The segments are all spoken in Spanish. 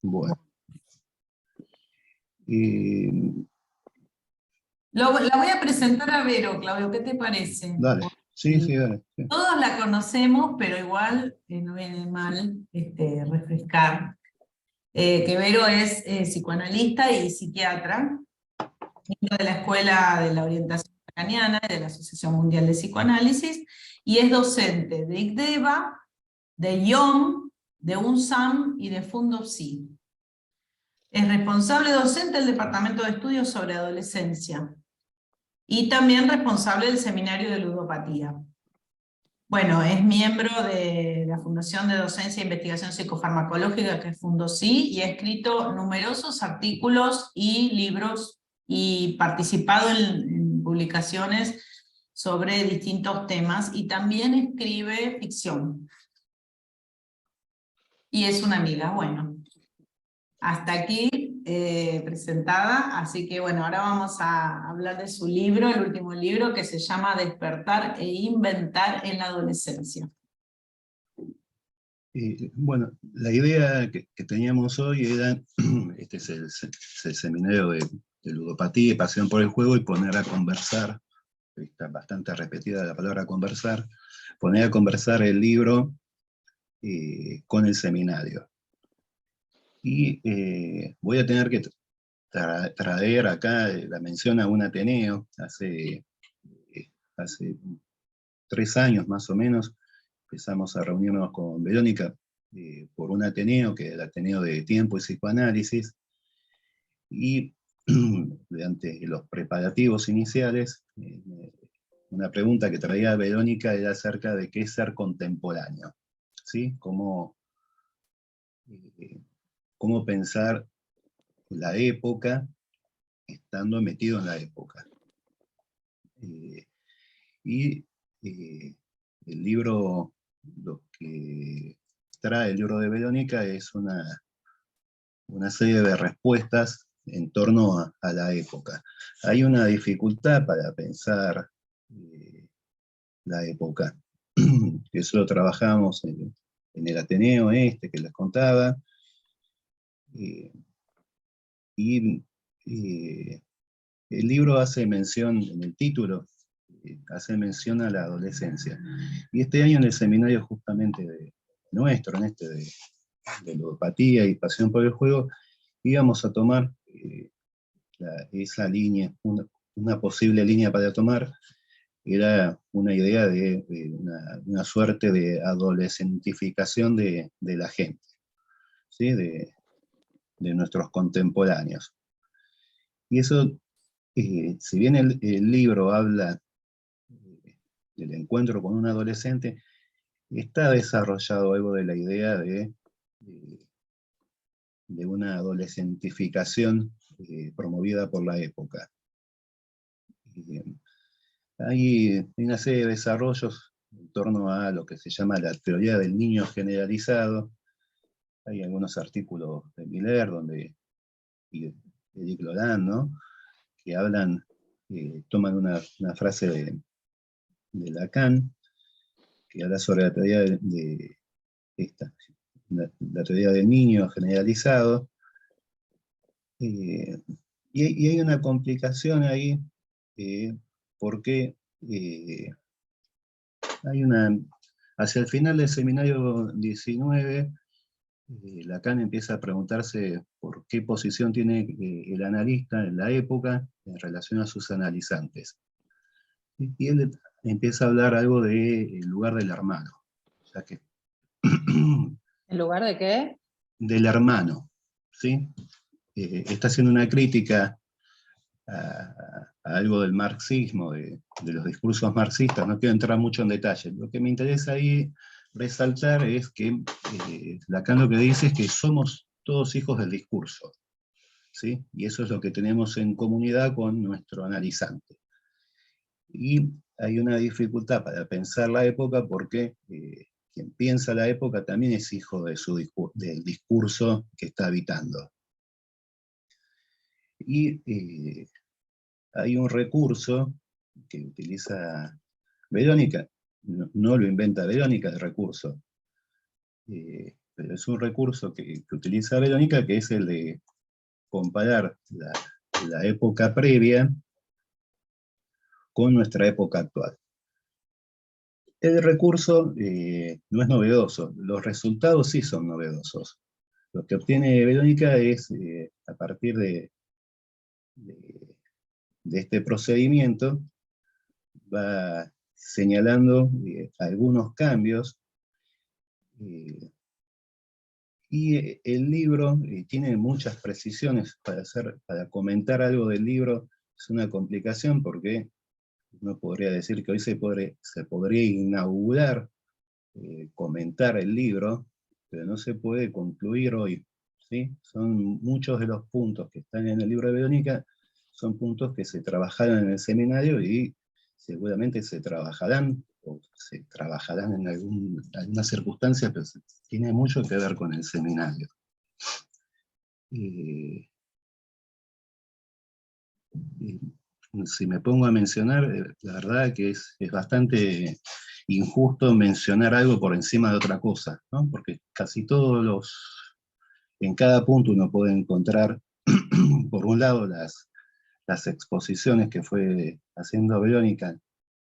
Bueno. La voy a presentar a Vero, Claudio, ¿qué te parece? Dale, sí, dale. Sí. Todos la conocemos, pero igual no viene mal refrescar. Que Vero es psicoanalista y psiquiatra, miembro de la Escuela de la Orientación Lacaniana y de la Asociación Mundial de Psicoanálisis, y es docente de ICDEVA, de IOM, de UNSAM y de Fundopsi. Es responsable docente del Departamento de Estudios sobre Adolescencia, y también responsable del Seminario de Ludopatía. Bueno, es miembro de la Fundación de Docencia e Investigación Psicofarmacológica, que es Fundosí, y ha escrito numerosos artículos y libros, y participado en publicaciones sobre distintos temas, y también escribe ficción. Y es una amiga, bueno. Hasta aquí presentada, así que bueno, ahora vamos a hablar de su libro, el último libro, que se llama Despertar e Inventar en la Adolescencia. Bueno, la idea que teníamos hoy era, este es el seminario de ludopatía y pasión por el juego, y poner a conversar, está bastante repetida la palabra conversar, poner a conversar el libro con el seminario. Y voy a tener que traer acá la mención a un Ateneo, hace 3 años más o menos, empezamos a reunirnos con Verónica por un Ateneo, que es el Ateneo de Tiempo y Psicoanálisis, y durante los preparativos iniciales, una pregunta que traía Verónica era acerca de qué es ser contemporáneo, ¿sí? Cómo pensar la época estando metido en la época. Y el libro, lo que trae el libro de Verónica es una serie de respuestas en torno a la época. Hay una dificultad para pensar la época. Eso lo trabajamos en el Ateneo que les contaba. Y el libro hace mención, en el título, hace mención a la adolescencia. Y este año en el seminario justamente nuestro, de ludopatía y pasión por el juego, íbamos a tomar esa línea, una posible línea para tomar, era una idea de una suerte de adolescentificación de la gente, ¿sí? de nuestros contemporáneos. Y eso, si bien el libro habla del encuentro con un adolescente, está desarrollado algo de la idea de una adolescentificación promovida por la época. Hay una serie de desarrollos en torno a lo que se llama la teoría del niño generalizado. Hay algunos artículos de Miller y de Eric Laurent, ¿no? Que hablan, toman una frase de Lacan, que habla sobre la teoría la teoría del niño generalizado, y hay una complicación ahí, porque hacia el final del seminario 19, Lacan empieza a preguntarse por qué posición tiene el analista en la época en relación a sus analizantes. Y él empieza a hablar algo del lugar del hermano. O sea que, ¿En lugar de qué? Del hermano, ¿sí? Está haciendo una crítica a algo del marxismo, de los discursos marxistas. No quiero entrar mucho en detalle. Lo que me interesa ahí resaltar es que Lacan lo que dice es que somos todos hijos del discurso, ¿sí? Y eso es lo que tenemos en comunidad con nuestro analizante. Y hay una dificultad para pensar la época porque quien piensa la época también es hijo del discurso que está habitando. Y hay un recurso que utiliza Verónica, no lo inventa Verónica, el recurso. pero es un recurso que utiliza Verónica, que es el de comparar la época previa con nuestra época actual. El recurso no es novedoso, los resultados sí son novedosos. Lo que obtiene Verónica es, a partir de este procedimiento, va señalando algunos cambios, y el libro tiene muchas precisiones. Para comentar algo del libro es una complicación, porque uno podría decir que hoy se podría inaugurar, comentar el libro, pero no se puede concluir hoy, ¿sí? Son muchos de los puntos que están en el libro de Verónica, son puntos que se trabajaron en el seminario y seguramente se trabajarán en alguna circunstancia, pero tiene mucho que ver con el seminario. Si me pongo a mencionar, la verdad que es bastante injusto mencionar algo por encima de otra cosa, ¿no? Porque casi en cada punto uno puede encontrar, por un lado, las exposiciones que fue haciendo Verónica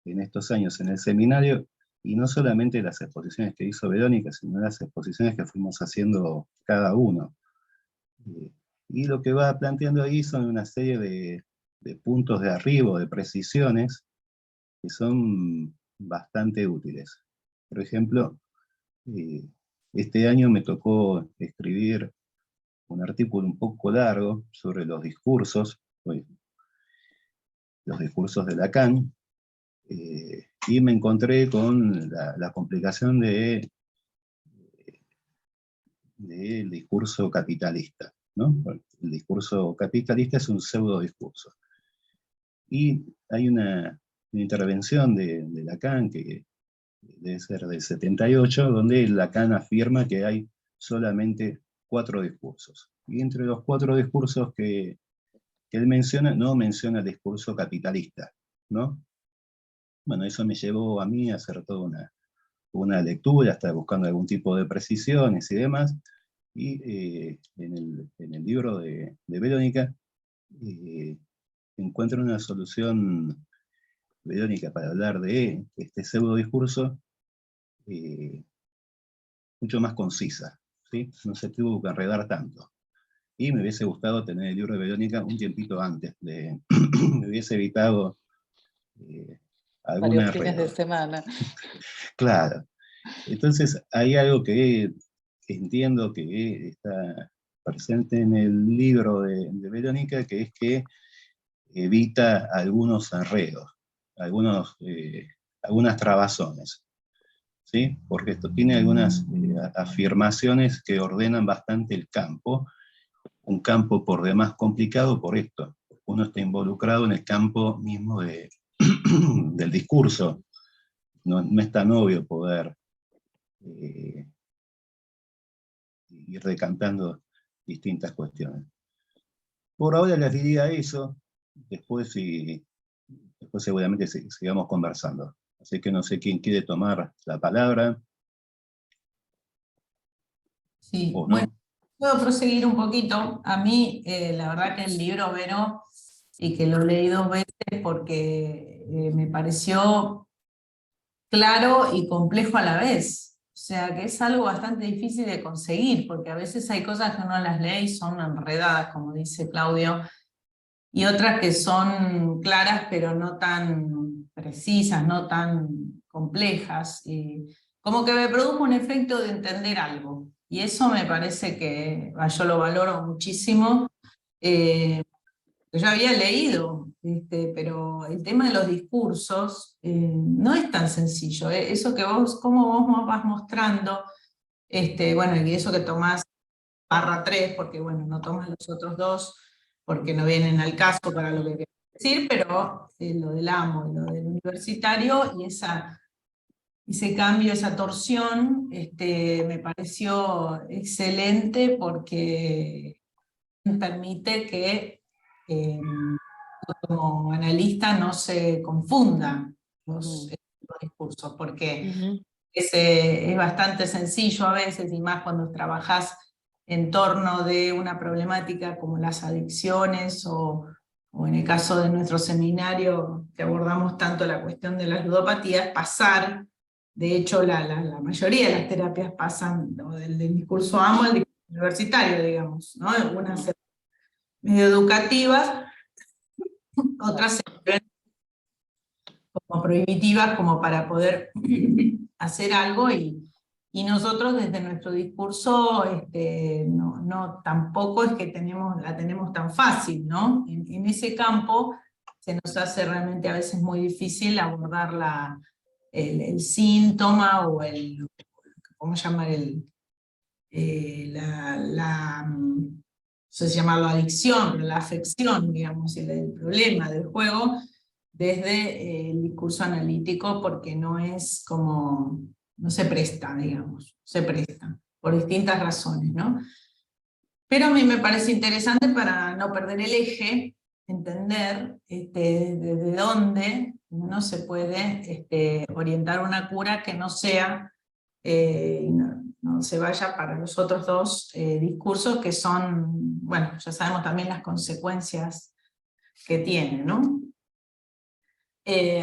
en estos años en el seminario, y no solamente las exposiciones que hizo Verónica, sino las exposiciones que fuimos haciendo cada uno. Y lo que va planteando ahí son una serie de puntos de arribo, de precisiones, que son bastante útiles. Por ejemplo, este año me tocó escribir un artículo un poco largo sobre los discursos de Lacan, y me encontré con la complicación del discurso capitalista, ¿no? El discurso capitalista es un pseudo discurso. Y hay una intervención de Lacan, que debe ser del 78, donde Lacan afirma que hay solamente 4 discursos. Y entre los 4 discursos que él menciona, no menciona el discurso capitalista, ¿no? Bueno, eso me llevó a mí a hacer toda una lectura, estar buscando algún tipo de precisiones y demás, y en el libro de Verónica encuentro una solución, Verónica, para hablar de este pseudo discurso, mucho más concisa, ¿sí? No se tuvo que enredar tanto. Y me hubiese gustado tener el libro de Verónica un tiempito antes, me hubiese evitado alguna Varios fines de enredo. semana. Claro. Entonces hay algo que entiendo que está presente en el libro de Verónica, que es que evita algunos enredos, algunas trabazones, ¿sí? Porque esto tiene algunas afirmaciones que ordenan bastante el campo, un campo por demás complicado por esto. Uno está involucrado en el campo mismo del discurso. No es tan obvio poder ir decantando distintas cuestiones. Por ahora les diría eso, después seguramente sigamos conversando. Así que no sé quién quiere tomar la palabra. Sí, ¿O no? bueno, puedo proseguir un poquito. A mí, la verdad que el libro, Vero, y que lo leí 2 veces porque me pareció claro y complejo a la vez. O sea, que es algo bastante difícil de conseguir, porque a veces hay cosas que uno las lee y son enredadas, como dice Claudio, y otras que son claras, pero no tan precisas, no tan complejas. Y como que me produjo un efecto de entender algo. Y eso me parece que yo lo valoro muchísimo. Yo había leído, pero el tema de los discursos no es tan sencillo. Eso que cómo vos vas mostrando, bueno, y eso que tomás /3, porque bueno, no tomas los otros 2, porque no vienen al caso para lo que querés decir, pero lo del amo, lo del universitario, y ese cambio, esa torsión, me pareció excelente porque permite que como analista no se confundan los discursos, porque es bastante sencillo a veces, y más cuando trabajás en torno de una problemática como las adicciones, o en el caso de nuestro seminario, que abordamos tanto la cuestión de las ludopatías, pasar, de hecho la mayoría de las terapias pasan, ¿no?, del discurso AMO al discurso universitario, digamos, ¿no? Algunas medio educativas, otras se ven como prohibitivas, como para poder hacer algo, y nosotros desde nuestro discurso tampoco es que la tenemos tan fácil, ¿no? En ese campo se nos hace realmente a veces muy difícil abordar el síntoma, o ¿cómo llamar? No sé si llamarlo adicción, pero la afección, digamos, el problema del juego, desde el discurso analítico, porque no se presta, digamos, se presta, por distintas razones, ¿no? Pero a mí me parece interesante, para no perder el eje, entender desde dónde no se puede orientar una cura que no sea, no se vaya para los otros dos discursos, que son, bueno, ya sabemos también las consecuencias que tienen, ¿no?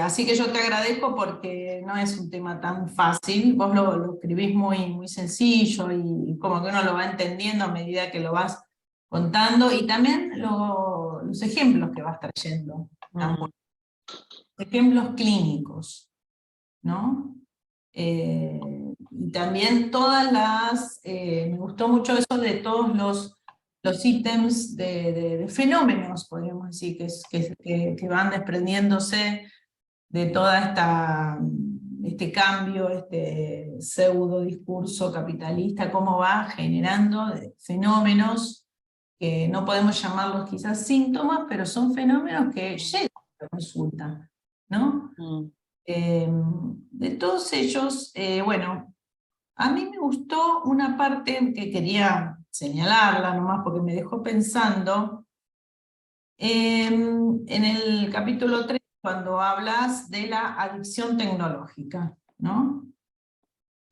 Así que yo te agradezco, porque no es un tema tan fácil, vos lo escribís muy, muy sencillo, y como que uno lo va entendiendo a medida que lo vas contando, y también los ejemplos que vas trayendo, ejemplos clínicos, ¿no? Y también me gustó mucho eso de todos los ítems de fenómenos, podríamos decir, que van desprendiéndose de toda este cambio, este pseudo discurso capitalista, cómo va generando fenómenos que no podemos llamarlos quizás síntomas, pero son fenómenos que llegan a la consulta, ¿no? De todos ellos, bueno, a mí me gustó una parte que quería señalarla nomás porque me dejó pensando, en el capítulo 3, cuando hablas de la adicción tecnológica, ¿no?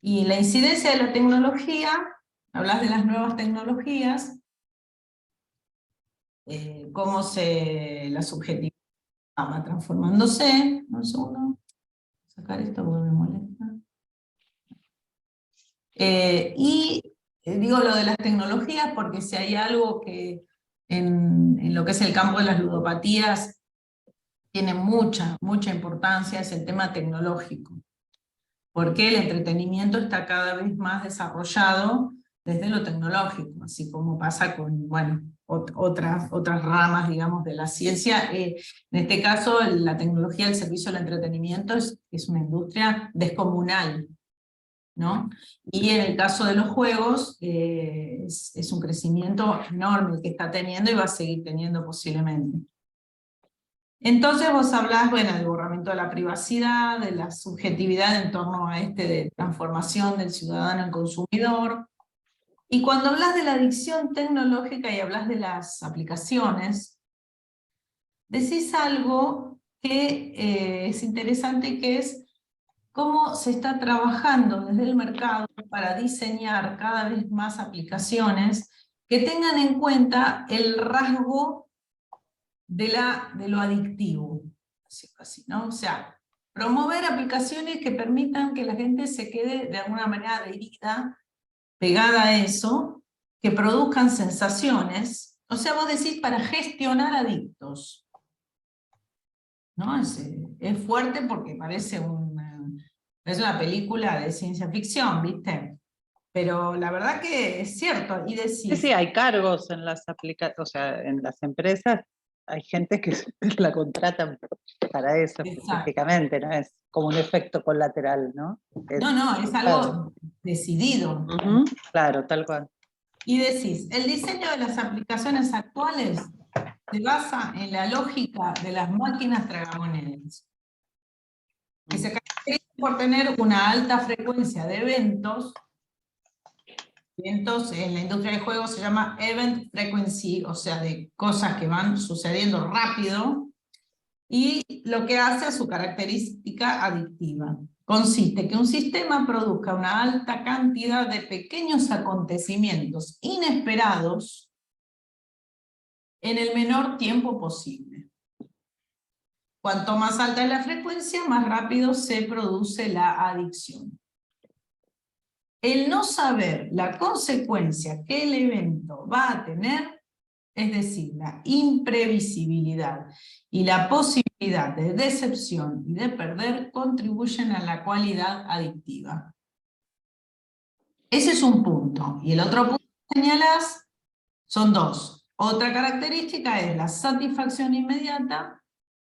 Y la incidencia de la tecnología, hablas de las nuevas tecnologías, cómo la subjetividad va transformándose. Un segundo, sacar esto porque me molesta. Digo lo de las tecnologías porque si hay algo que en lo que es el campo de las ludopatías tiene mucha, mucha importancia, es el tema tecnológico. Porque el entretenimiento está cada vez más desarrollado desde lo tecnológico, así como pasa con, bueno, otras ramas, digamos, de la ciencia. En este caso, la tecnología al servicio del entretenimiento es una industria descomunal, ¿no? Y en el caso de los juegos, es un crecimiento enorme el que está teniendo, y va a seguir teniendo posiblemente. Entonces vos hablás, bueno, del borramiento de la privacidad, de la subjetividad en torno a de transformación del ciudadano en consumidor. Y cuando hablas de la adicción tecnológica y hablas de las aplicaciones, decís algo que es interesante, que es cómo se está trabajando desde el mercado para diseñar cada vez más aplicaciones que tengan en cuenta el rasgo de lo adictivo, así, ¿no? O sea, promover aplicaciones que permitan que la gente se quede de alguna manera adherida, pegada a eso, que produzcan sensaciones. O sea, vos decís, para gestionar adictos, ¿no? Es fuerte porque parece una película de ciencia ficción, ¿viste? Pero la verdad que es cierto, y decís... Sí, hay cargos en las aplicaciones, o sea, en las empresas hay gente que la contratan para eso específicamente, ¿no? Es como un efecto colateral, ¿no? No, es algo decidido. Claro, tal cual. Y decís, el diseño de las aplicaciones actuales se basa en la lógica de las máquinas tragamonedas, que se caracterizan por tener una alta frecuencia de eventos. Eventos en la industria del juego se llama event frequency, o sea, de cosas que van sucediendo rápido, y lo que hace a su característica adictiva. consiste que un sistema produzca una alta cantidad de pequeños acontecimientos inesperados en el menor tiempo posible. Cuanto más alta es la frecuencia, más rápido se produce la adicción. El no saber la consecuencia que el evento va a tener, es decir, la imprevisibilidad y la posibilidad de decepción y de perder, contribuyen a la cualidad adictiva. Ese es un punto. Y el otro punto que señalás son dos. Otra característica es la satisfacción inmediata,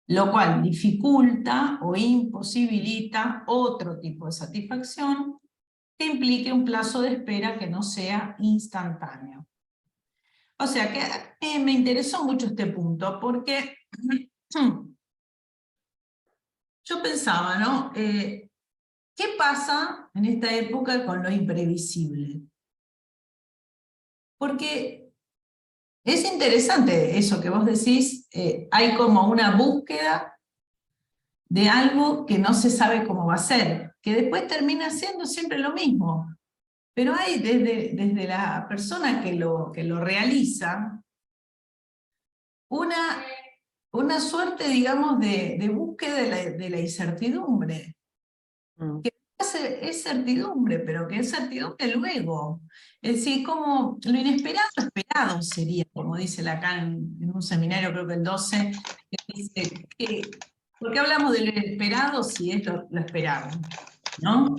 lo cual dificulta o imposibilita otro tipo de satisfacción que implique un plazo de espera que no sea instantáneo. O sea que me interesó mucho este punto, porque yo pensaba, ¿no? ¿Qué pasa en esta época con lo imprevisible? Porque es interesante eso que vos decís, hay como una búsqueda de algo que no se sabe cómo va a ser, que después termina siendo siempre lo mismo. Pero hay desde la persona que lo realiza una suerte, digamos, de búsqueda de la incertidumbre. Que es certidumbre, pero que es certidumbre luego. Es decir, como lo inesperado, esperado sería, como dice Lacan en un seminario, creo que el 12, que dice ¿por qué hablamos de lo inesperado si es lo esperado? ¿No?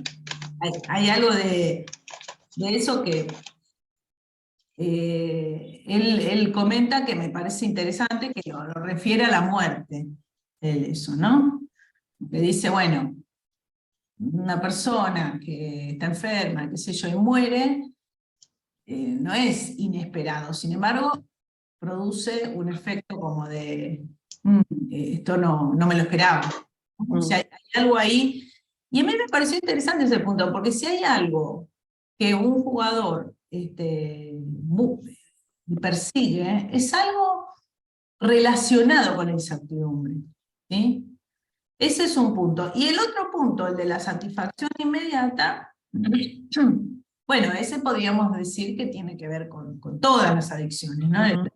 Hay algo de eso que él comenta que me parece interesante, que lo refiere a la muerte, eso, ¿no? Que dice, bueno, una persona que está enferma, qué sé yo, y muere, no es inesperado, sin embargo, produce un efecto como de, esto no me lo esperaba. O sea, hay algo ahí, y a mí me pareció interesante ese punto, porque si hay algo que un jugador persigue, es algo relacionado con la incertidumbre, ¿sí? Ese es un punto. Y el otro punto, el de la satisfacción inmediata, bueno, ese podríamos decir que tiene que ver con todas las adicciones, ¿no?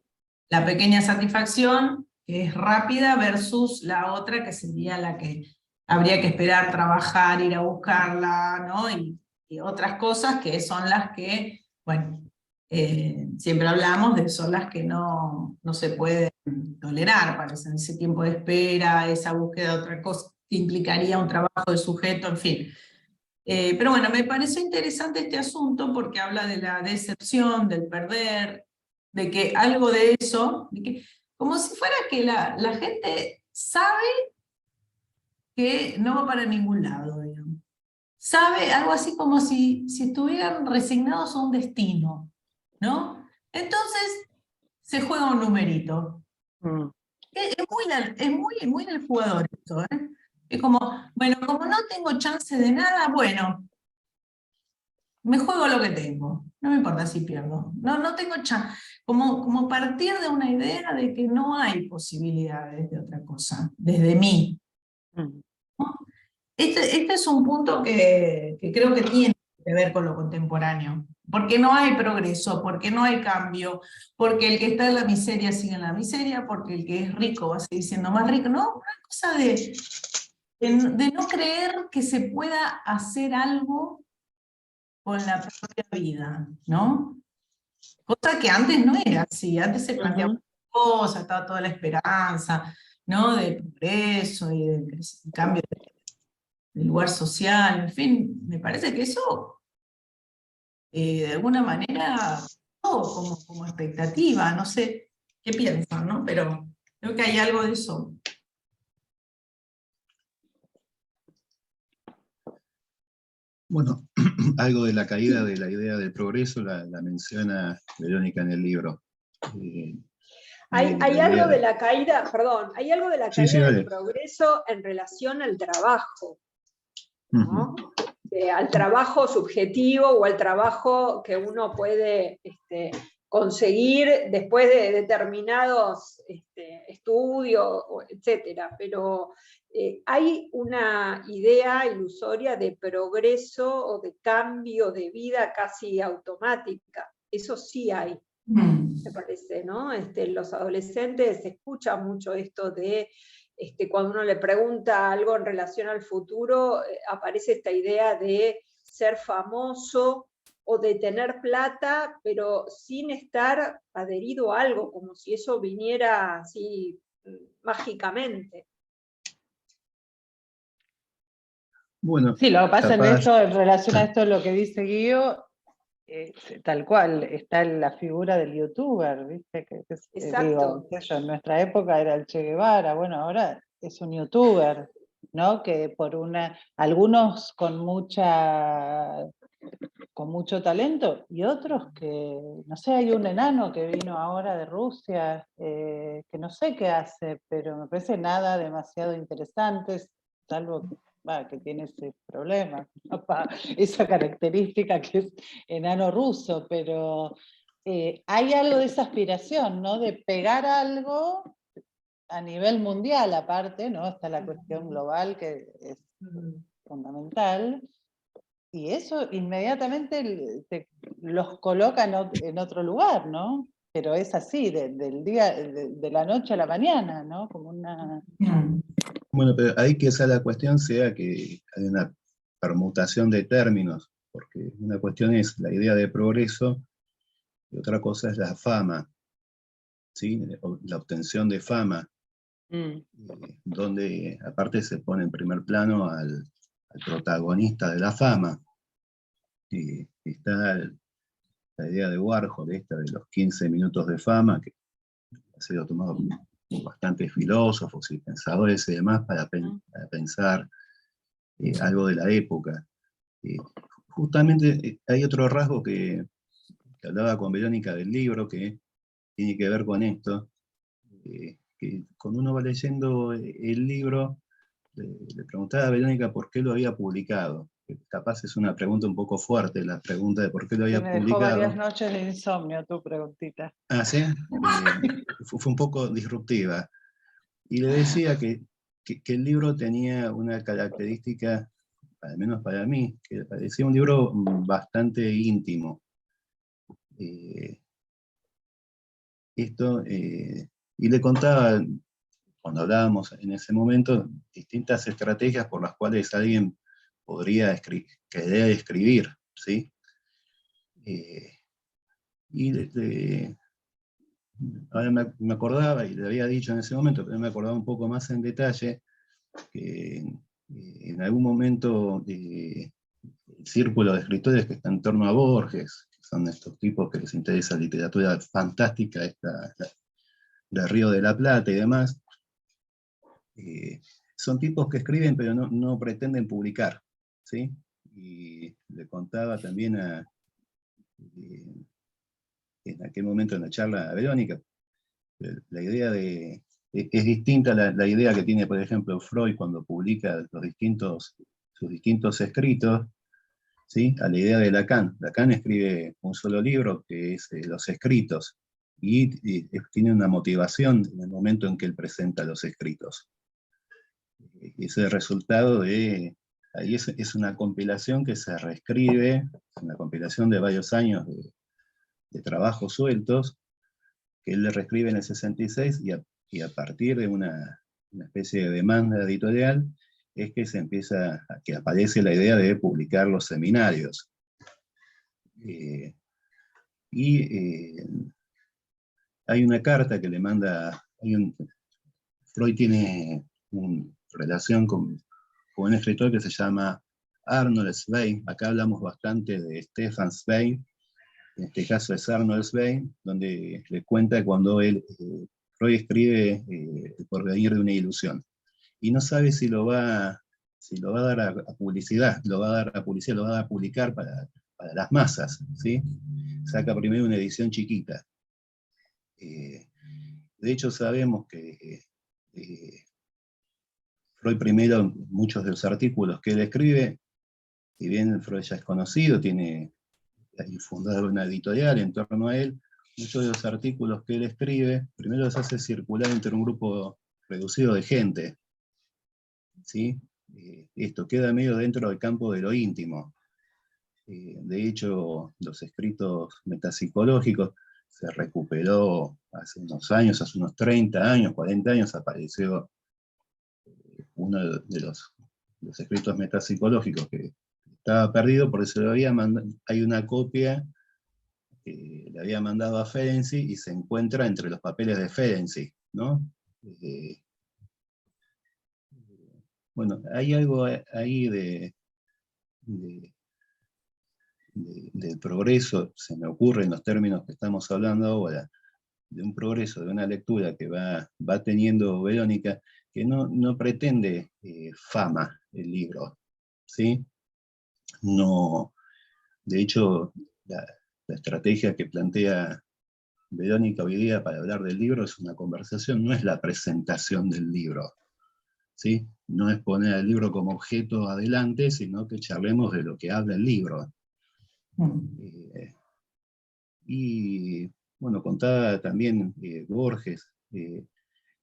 La pequeña satisfacción, que es rápida, versus la otra, que sería la que habría que esperar, trabajar, ir a buscarla, ¿no? Y otras cosas que son las que, bueno, siempre hablamos de son las que no se pueden tolerar, parecen ese tiempo de espera, esa búsqueda de otra cosa que implicaría un trabajo de sujeto, en fin. Pero bueno, me pareció interesante este asunto porque habla de la decepción, del perder, de que algo de eso, de que, como si fuera que la gente sabe que no va para ningún lado, digamos. Sabe algo así como si estuvieran resignados a un destino, ¿no? Entonces se juega un numerito. Es muy en el jugador esto, ¿eh? Es como, bueno, como no tengo chance de nada, bueno, me juego lo que tengo. No me importa si pierdo. No tengo chance. Como partir de una idea de que no hay posibilidades de otra cosa, desde mí. ¿No? Este es un punto que creo que tiene que ver con lo contemporáneo. Porque no hay progreso, porque no hay cambio, porque el que está en la miseria sigue en la miseria, porque el que es rico va a seguir siendo más rico. No, una cosa de no creer que se pueda hacer algo con la propia vida, ¿no? Cosa que antes no era así, antes se planteaban cosas, estaba toda la esperanza, ¿no? De progreso y de cambio de lugar social, en fin, me parece que eso, de alguna manera, como expectativa, no sé qué piensan, ¿no? Pero creo que hay algo de eso. Bueno, algo de la caída de la idea del progreso la menciona Verónica en el libro. Hay algo de la caída, perdón, hay algo de la caída del progreso en relación al trabajo, ¿no? Al trabajo subjetivo o al trabajo que uno puede conseguir después de determinados estudios, etcétera, pero hay una idea ilusoria de progreso o de cambio de vida casi automática. Eso sí hay, me parece, ¿no? Los adolescentes escuchan mucho esto de, cuando uno le pregunta algo en relación al futuro, aparece esta idea de ser famoso o de tener plata, pero sin estar adherido a algo, como si eso viniera así mágicamente. Bueno, Sí, lo que pasa capaz, en esto, en relación a esto, lo que dice Guido, tal cual, está la figura del youtuber, ¿viste? Exacto. Digo, en nuestra época era el Che Guevara, bueno, ahora es un youtuber, ¿no? Que algunos con mucho talento y otros que, no sé, hay un enano que vino ahora de Rusia, que no sé qué hace, pero me parece nada demasiado interesante, salvo que tiene ese problema, esa característica que es enano ruso, pero hay algo de esa aspiración, ¿no? De pegar algo a nivel mundial aparte, ¿no? Está la cuestión global que es fundamental, y eso inmediatamente los coloca en otro lugar, ¿no? Pero es así, de la noche a la mañana, ¿no? Como una... bueno, pero ahí quizá la cuestión sea que hay una permutación de términos, porque una cuestión es la idea de progreso y otra cosa es la fama, ¿sí? La obtención de fama, donde aparte se pone en primer plano al protagonista de la fama. Está la idea de Warhol, esta de los 15 minutos de fama, que ha sido tomado por bastantes filósofos y pensadores y demás para pensar algo de la época. Justamente hay otro rasgo que hablaba con Verónica del libro, que tiene que ver con esto, que cuando uno va leyendo el libro, le preguntaba a Verónica por qué lo había publicado. Capaz es una pregunta un poco fuerte, la pregunta de por qué lo había Me dejó varias publicado. noches de insomnio tu preguntita. Ah, ¿sí? Fue un poco disruptiva. Y le decía que el libro tenía una característica, al menos para mí, que parecía un libro bastante íntimo. Y le contaba, cuando hablábamos en ese momento, distintas estrategias por las cuales alguien podría querer escribir, ¿sí? Ahora me acordaba, y le había dicho en ese momento, pero me acordaba un poco más en detalle, que en algún momento el círculo de escritores que está en torno a Borges, que son estos tipos que les interesa literatura fantástica, de Río de la Plata y demás, son tipos que escriben pero no pretenden publicar, ¿sí? Y le contaba también en aquel momento en la charla a Verónica, la idea es distinta la idea que tiene, por ejemplo, Freud cuando publica sus distintos escritos, ¿sí? A la idea de Lacan. Lacan escribe un solo libro, que es Los Escritos, y tiene una motivación en el momento en que él presenta los escritos. Ese resultado ahí es una compilación que se reescribe, es una compilación de varios años de trabajos sueltos, que él le reescribe en el 66, y a partir de una especie de demanda editorial, es que que aparece la idea de publicar los seminarios. Hay una carta que le manda, Freud tiene una relación con un escritor que se llama Arnold Zweig. Acá hablamos bastante de Stefan Zweig, en este caso es Arnold Zweig, donde le cuenta cuando Freud escribe El porvenir de una ilusión, y no sabe si lo va a dar a publicidad, lo va a dar a publicar para las masas, ¿sí? Saca primero una edición chiquita. De hecho, sabemos que Freud primero, muchos de los artículos que él escribe, si bien Freud ya es conocido, tiene fundado una editorial en torno a él, muchos de los artículos que él escribe, primero los hace circular entre un grupo reducido de gente, ¿sí? Esto queda medio dentro del campo de lo íntimo. De hecho, los escritos metapsicológicos se recuperó hace unos años, hace unos 30 años, 40 años, apareció uno de los escritos metapsicológicos que estaba perdido porque se lo había mandado, hay una copia que le había mandado a Ferenczi y se encuentra entre los papeles de Ferenczi, ¿no? Bueno, hay algo ahí del progreso, se me ocurre en los términos que estamos hablando ahora, de un progreso, de una lectura que va teniendo Verónica, que no pretende fama el libro, ¿sí? No, de hecho, la estrategia que plantea Verónica hoy día para hablar del libro es una conversación, no es la presentación del libro, ¿sí? No es poner el libro como objeto adelante, sino que charlemos de lo que habla el libro. Y bueno, contaba también Borges, que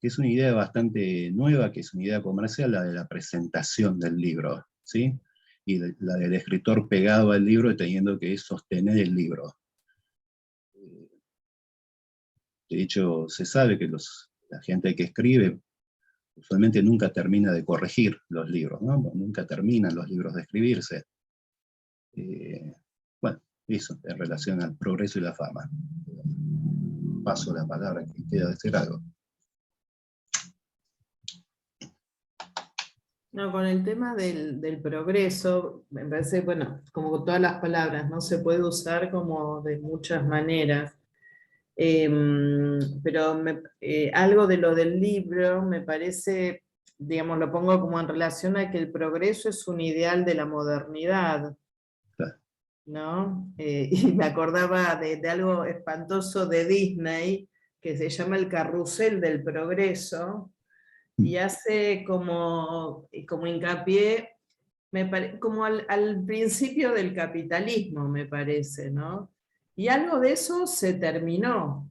es una idea bastante nueva, que es una idea comercial, la de la presentación del libro, ¿sí? Y la del escritor pegado al libro y teniendo que sostener el libro. De hecho, se sabe que la gente que escribe usualmente nunca termina de corregir los libros, ¿no? Nunca terminan los libros de escribirse. Bueno, eso en relación al progreso y la fama. Paso la palabra que quiera decir algo. No, con el tema del progreso, me parece, bueno, como con todas las palabras, ¿no? Se puede usar como de muchas maneras. Pero algo de lo del libro me parece, digamos, lo pongo como en relación a que el progreso es un ideal de la modernidad, ¿no? Y me acordaba de algo espantoso de Disney, que se llama el carrusel del progreso, y hace como hincapié, como al principio del capitalismo, me parece, ¿no? Y algo de eso se terminó,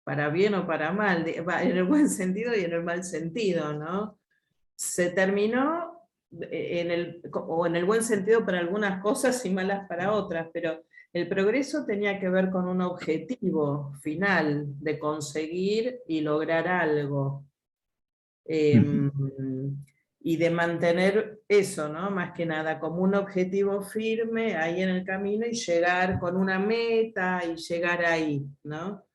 para bien o para mal, en el buen sentido y en el mal sentido, ¿no? Se terminó o en el buen sentido para algunas cosas y malas para otras, pero el progreso tenía que ver con un objetivo final de conseguir y lograr algo. Y de mantener eso, ¿no? Más que nada, como un objetivo firme ahí en el camino y llegar con una meta y llegar ahí, ¿no?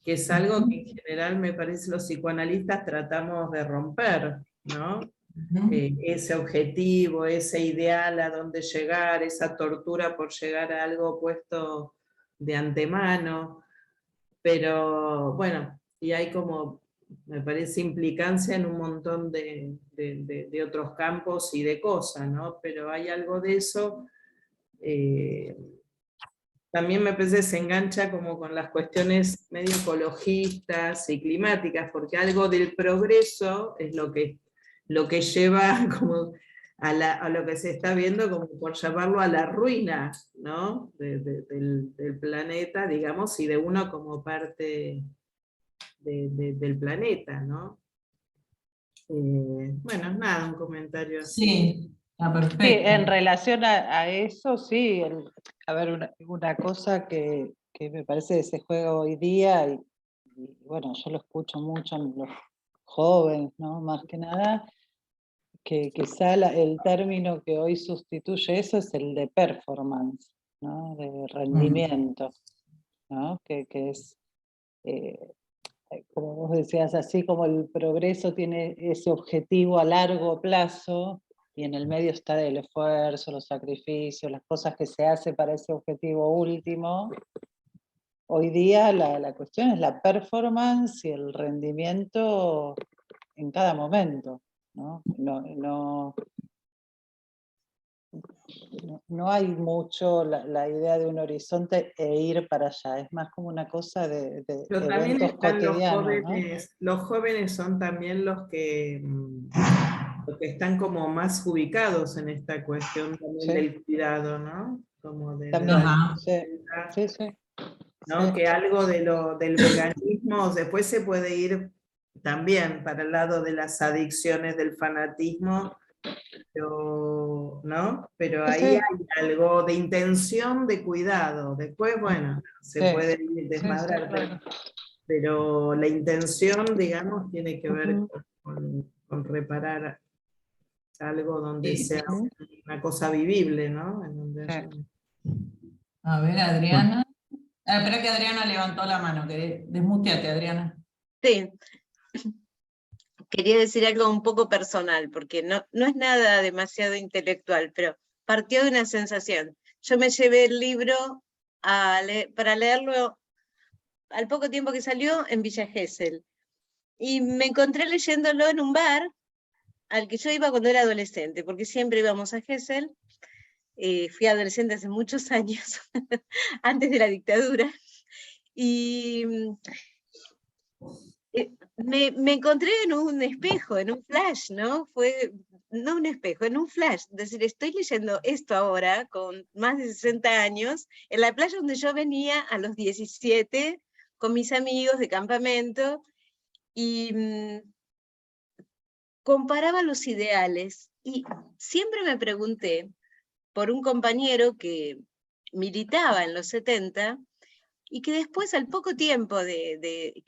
Que es algo que en general me parece los psicoanalistas tratamos de romper, ¿no? Ese objetivo, ese ideal a dónde llegar, esa tortura por llegar a algo puesto de antemano, pero bueno, y hay como, me parece, implicancia en un montón de otros campos y de cosas, ¿no? Pero hay algo de eso. También me parece que se engancha como con las cuestiones medio ecologistas y climáticas, porque algo del progreso es lo que lleva como a lo que se está viendo, como por llamarlo, a la ruina, ¿no? del planeta, digamos, y de uno como parte del planeta, ¿no? Bueno, nada, un comentario así. Sí, está perfecto. Sí, en relación a eso, sí, a ver, una cosa que me parece que se juega hoy día, y bueno, yo lo escucho mucho en los jóvenes, ¿no? Más que nada, que quizá el término que hoy sustituye eso es el de performance, ¿no? De rendimiento, ¿no? Que es, como vos decías, así como el progreso tiene ese objetivo a largo plazo, y en el medio está el esfuerzo, los sacrificios, las cosas que se hacen para ese objetivo último. Hoy día la cuestión es la performance y el rendimiento en cada momento, ¿no? No hay mucho la idea de un horizonte e ir para allá, es más como una cosa de Pero también eventos están cotidianos, ¿no? los jóvenes son también los que están como más ubicados en esta cuestión también Sí. del cuidado, ¿no? Como También, Ajá. sí, sí, sí. ¿no? Sí. Que algo del veganismo después se puede ir también para el lado de las adicciones, del fanatismo, ¿no? Pero Sí, ahí sí. hay algo de intención de cuidado. Después, bueno, se Sí. puede Sí, sí, desmadrar, claro. pero la intención, digamos, tiene que ver Ujú. con reparar algo donde Sí. sea Ujú. una cosa vivible, ¿no? En donde Sí. haya A ver, Bueno, Adriana. Ah, espera que Adriana levantó la mano, que desmuteate, Adriana. Sí, quería decir algo un poco personal, porque no es nada demasiado intelectual, pero partió de una sensación. Yo me llevé el libro para leerlo al poco tiempo que salió en Villa Gesell, y me encontré leyéndolo en un bar al que yo iba cuando era adolescente, porque siempre íbamos a Gesell. Fui adolescente hace muchos años, antes de la dictadura, y me encontré en un espejo, en un flash, ¿no? No un espejo, en un flash. Es decir, estoy leyendo esto ahora, con más de 60 años, en la playa donde yo venía a los 17, con mis amigos de campamento, y comparaba los ideales. Y siempre me pregunté por un compañero que militaba en los 70, y que después, al poco tiempo de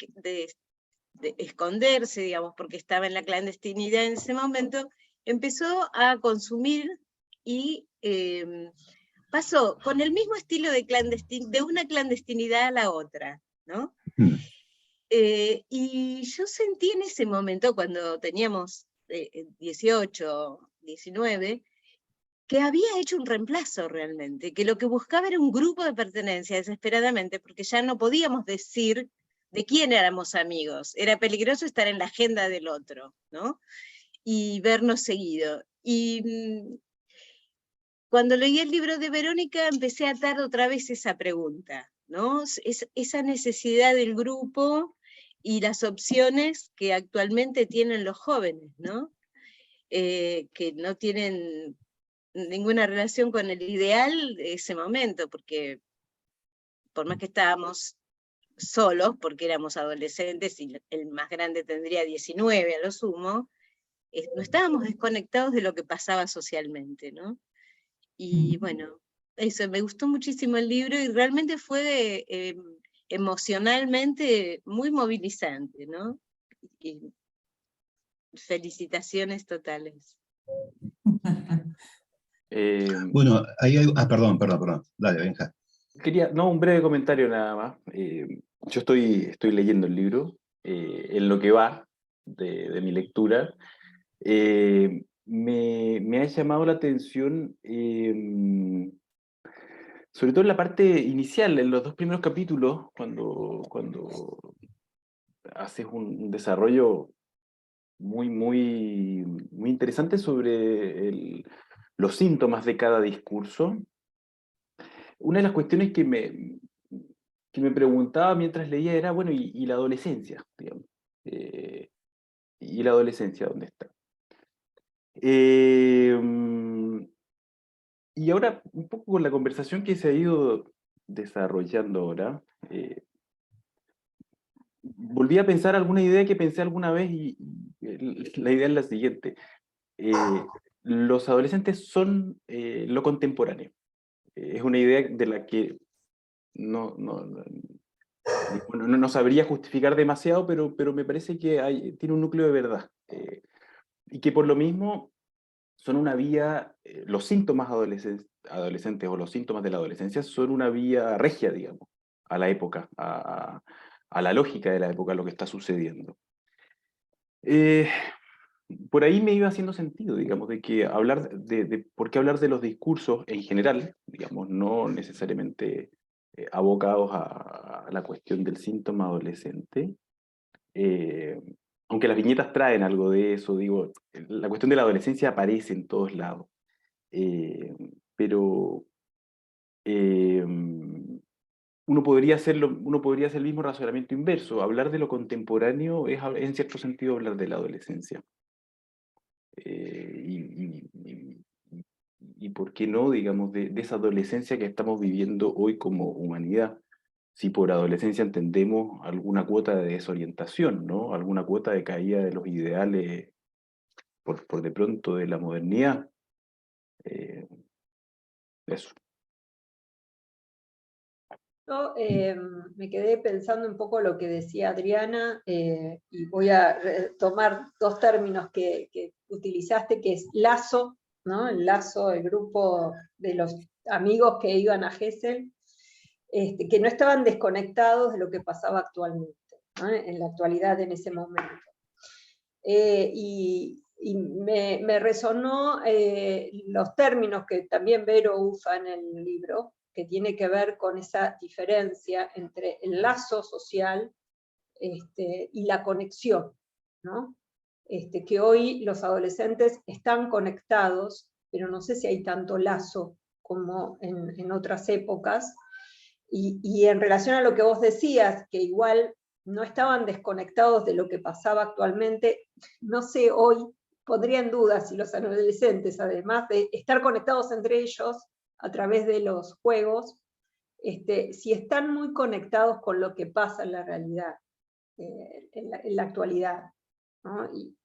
esconderse, digamos, porque estaba en la clandestinidad en ese momento, empezó a consumir y pasó con el mismo estilo de una clandestinidad a la otra, ¿no? mm, Y yo sentí en ese momento, cuando teníamos 18, 19, que había hecho un reemplazo realmente, que lo que buscaba era un grupo de pertenencia desesperadamente, porque ya no podíamos decir de quién éramos amigos. Era peligroso estar en la agenda del otro, ¿no? Y vernos seguido. Y cuando leí el libro de Verónica, empecé a atar otra vez esa pregunta, ¿no? Esa necesidad del grupo y las opciones que actualmente tienen los jóvenes, ¿no? Que no tienen ninguna relación con el ideal de ese momento, porque por más que estábamos solos, porque éramos adolescentes y el más grande tendría 19 a lo sumo, no estábamos desconectados de lo que pasaba socialmente, ¿no? Y bueno, eso, me gustó muchísimo el libro y realmente fue emocionalmente muy movilizante, ¿no? Y felicitaciones totales. bueno, ahí hay, perdón, dale, Benja. No, un breve comentario nada más. Yo estoy leyendo el libro, en lo que va de mi lectura. Me ha llamado la atención, sobre todo en la parte inicial, en los dos primeros capítulos, cuando haces un desarrollo muy interesante sobre los síntomas de cada discurso. Una de las cuestiones que me preguntaba mientras leía era, bueno, ¿y la adolescencia? Digamos? ¿Y la adolescencia dónde está? Y ahora, un poco con la conversación que se ha ido desarrollando ahora, volví a pensar alguna idea que pensé alguna vez y la idea es la siguiente. Los adolescentes son lo contemporáneo. Es una idea de la que no sabría justificar demasiado, pero me parece que tiene un núcleo de verdad. Y que por lo mismo son una vía, los síntomas adolescentes o los síntomas de la adolescencia son una vía regia, digamos, a la época, a la lógica de la época, a lo que está sucediendo. Eh, por ahí me iba haciendo sentido, digamos, de que por qué hablar de los discursos en general, digamos, no necesariamente abocados a la cuestión del síntoma adolescente, eh, aunque las viñetas traen algo de eso, digo, la cuestión de la adolescencia aparece en todos lados, eh, pero eh, uno podría hacer el mismo razonamiento inverso, hablar de lo contemporáneo es en cierto sentido hablar de la adolescencia. Y por qué no, digamos, de esa adolescencia que estamos viviendo hoy como humanidad. si por adolescencia entendemos alguna cuota de desorientación, ¿no? Alguna cuota de caída de los ideales por de pronto de la modernidad. Eso. Yo me quedé pensando un poco lo que decía Adriana, y voy a tomar dos términos que utilizaste, que es lazo, ¿no? El lazo, el grupo de los amigos que iban a Gesell, que no estaban desconectados de lo que pasaba actualmente, ¿no? En la actualidad en ese momento. Y me resonó los términos que también Vero usa en el libro, que tiene que ver con esa diferencia entre el lazo social y la conexión, ¿no? Que hoy los adolescentes están conectados, pero no sé si hay tanto lazo como en otras épocas. Y en relación a lo que vos decías, que igual no estaban desconectados de lo que pasaba actualmente, no sé, hoy pondría en duda si los adolescentes, además de estar conectados entre ellos a través de los juegos, si están muy conectados con lo que pasa en la realidad, en la actualidad, ¿no? Y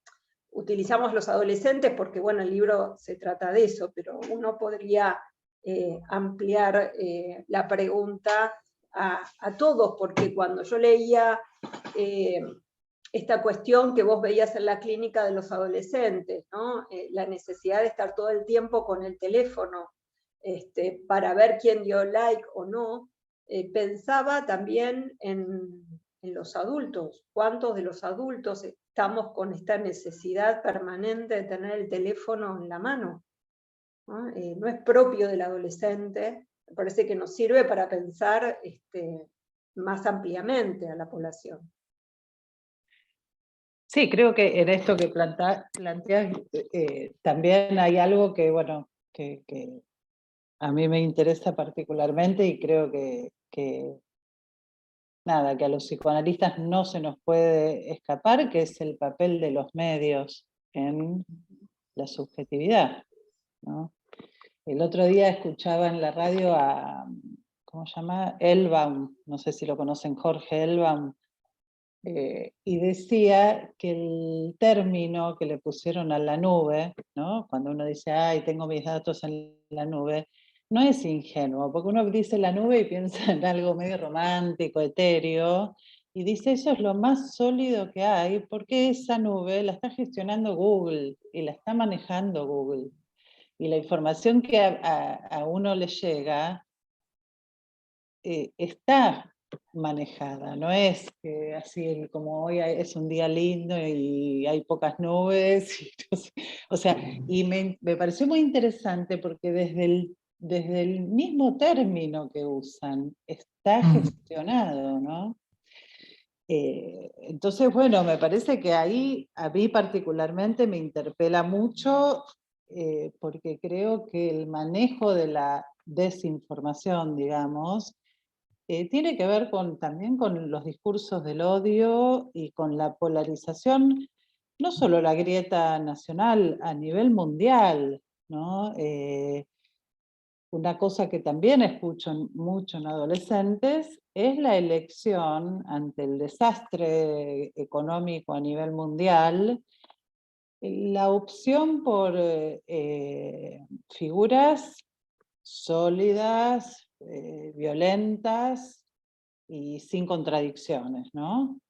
utilizamos los adolescentes porque, bueno, el libro se trata de eso, pero uno podría ampliar la pregunta a todos, porque cuando yo leía esta cuestión que vos veías en la clínica de los adolescentes, ¿no? La necesidad de estar todo el tiempo con el teléfono para ver quién dio like o no, pensaba también en los adultos. ¿Cuántos de los adultos estamos con esta necesidad permanente de tener el teléfono en la mano? ¿No? No es propio del adolescente, me parece que nos sirve para pensar más ampliamente a la población. Sí, creo que en esto que planteas también hay algo que, bueno, que a mí me interesa particularmente y creo que nada, que a los psicoanalistas no se nos puede escapar, que es el papel de los medios en la subjetividad, ¿no? El otro día escuchaba en la radio a, ¿cómo se llama? Elbaum, no sé si lo conocen, Jorge Elbaum, y decía que el término que le pusieron a la nube, ¿no? Cuando uno dice, ay, tengo mis datos en la nube, no es ingenuo, porque uno dice la nube y piensa en algo medio romántico, etéreo, y dice, eso es lo más sólido que hay, porque esa nube la está gestionando Google, y la está manejando Google. Y la información que a uno le llega está manejada, no es que así como hoy es un día lindo y hay pocas nubes, o sea, y me pareció muy interesante porque desde el mismo término que usan, está gestionado, ¿no? Entonces, bueno, me parece que ahí a mí particularmente me interpela mucho porque creo que el manejo de la desinformación, digamos, tiene que ver también con los discursos del odio y con la polarización, no solo la grieta nacional, a nivel mundial, ¿no? Una cosa que también escucho mucho en adolescentes es la elección ante el desastre económico a nivel mundial, la opción por figuras sólidas, violentas y sin contradicciones, ¿no?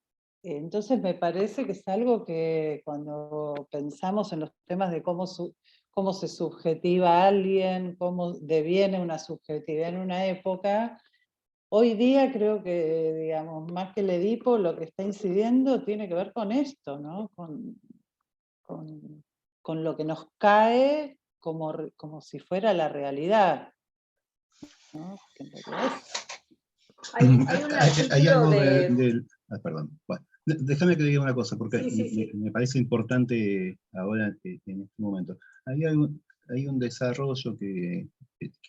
Entonces me parece que es algo que cuando pensamos en los temas de cómo se subjetiva a alguien, cómo deviene una subjetividad en una época, hoy día creo que, digamos, más que el Edipo, lo que está incidiendo tiene que ver con esto, ¿no? Con lo que nos cae como si fuera la realidad, ¿no? Que en realidad Hay un Hay artículo algo de... perdón. Bueno, déjame que diga una cosa, porque Sí. me parece importante ahora en este momento. Hay un desarrollo que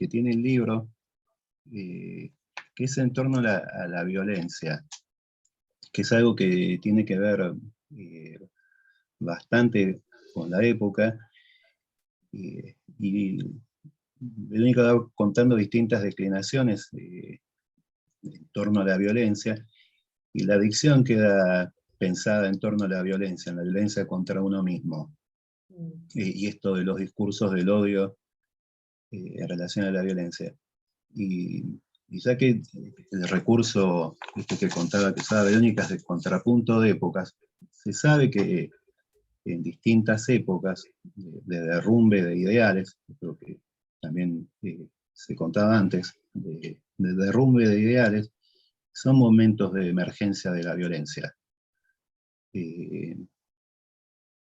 tiene el libro, que es en torno a la violencia, que es algo que tiene que ver bastante con la época, y Verónica va contando distintas declinaciones torno a la violencia, y la adicción queda pensada en torno a la violencia contra uno mismo. Y esto de los discursos del odio en relación a la violencia. Y ya que el recurso que contaba que usaba Verónica es de contrapunto de épocas, se sabe que en distintas épocas de derrumbe de ideales, creo que también se contaba antes, de derrumbe de ideales, son momentos de emergencia de la violencia.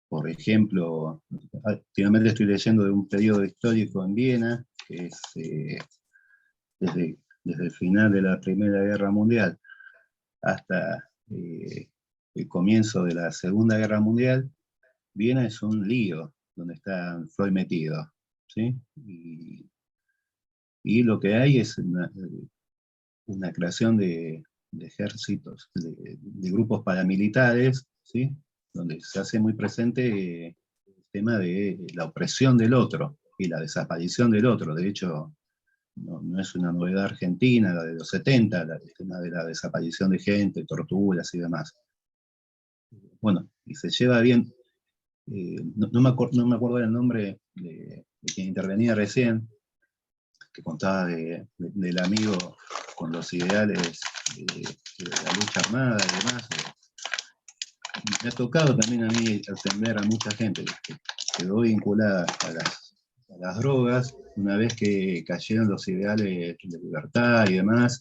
Por ejemplo, últimamente estoy leyendo de un periodo histórico en Viena, que es desde el final de la Primera Guerra Mundial hasta el comienzo de la Segunda Guerra Mundial. Viena es un lío donde está Freud metido, ¿sí? Y lo que hay es una creación de ejércitos, de grupos paramilitares, ¿sí? Donde se hace muy presente el tema de la opresión del otro y la desaparición del otro. De hecho, no es una novedad argentina, la de los 70, el tema de la desaparición de gente, torturas y demás. Bueno, y se lleva bien, no me acuerdo el nombre de quien intervenía recién, que contaba del amigo con los ideales de la lucha armada y demás. Me ha tocado también a mí atender a mucha gente que quedó vinculada a las drogas una vez que cayeron los ideales de libertad y demás,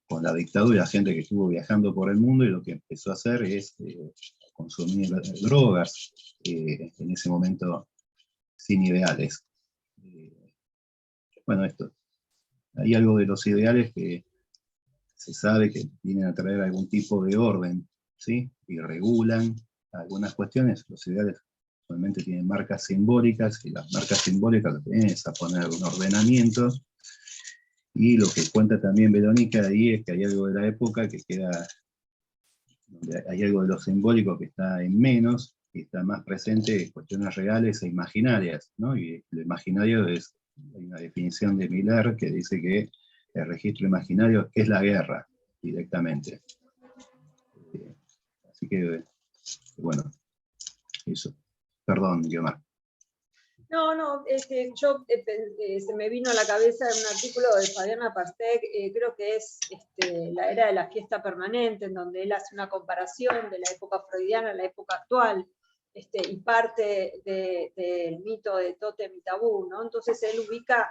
con la dictadura, gente que estuvo viajando por el mundo y lo que empezó a hacer es consumir drogas, en ese momento sin ideales. Bueno, hay algo de los ideales que se sabe que vienen a traer algún tipo de orden, ¿sí? Y regulan algunas cuestiones. Los ideales solamente tienen marcas simbólicas, y las marcas simbólicas lo que tienen es a poner un ordenamiento. Y lo que cuenta también Verónica ahí es que hay algo de la época que queda, hay algo de lo simbólico que está en menos, y está más presente en cuestiones reales e imaginarias, ¿no? Y lo imaginario hay una definición de Miller que dice que el registro imaginario es la guerra, directamente. Así que, bueno, eso. Perdón, Guiomar. No, se me vino a la cabeza un artículo de Fabiana Pastek, creo que es La era de la fiesta permanente, en donde él hace una comparación de la época freudiana a la época actual, y parte del mito de tótem y tabú, ¿no? Entonces él ubica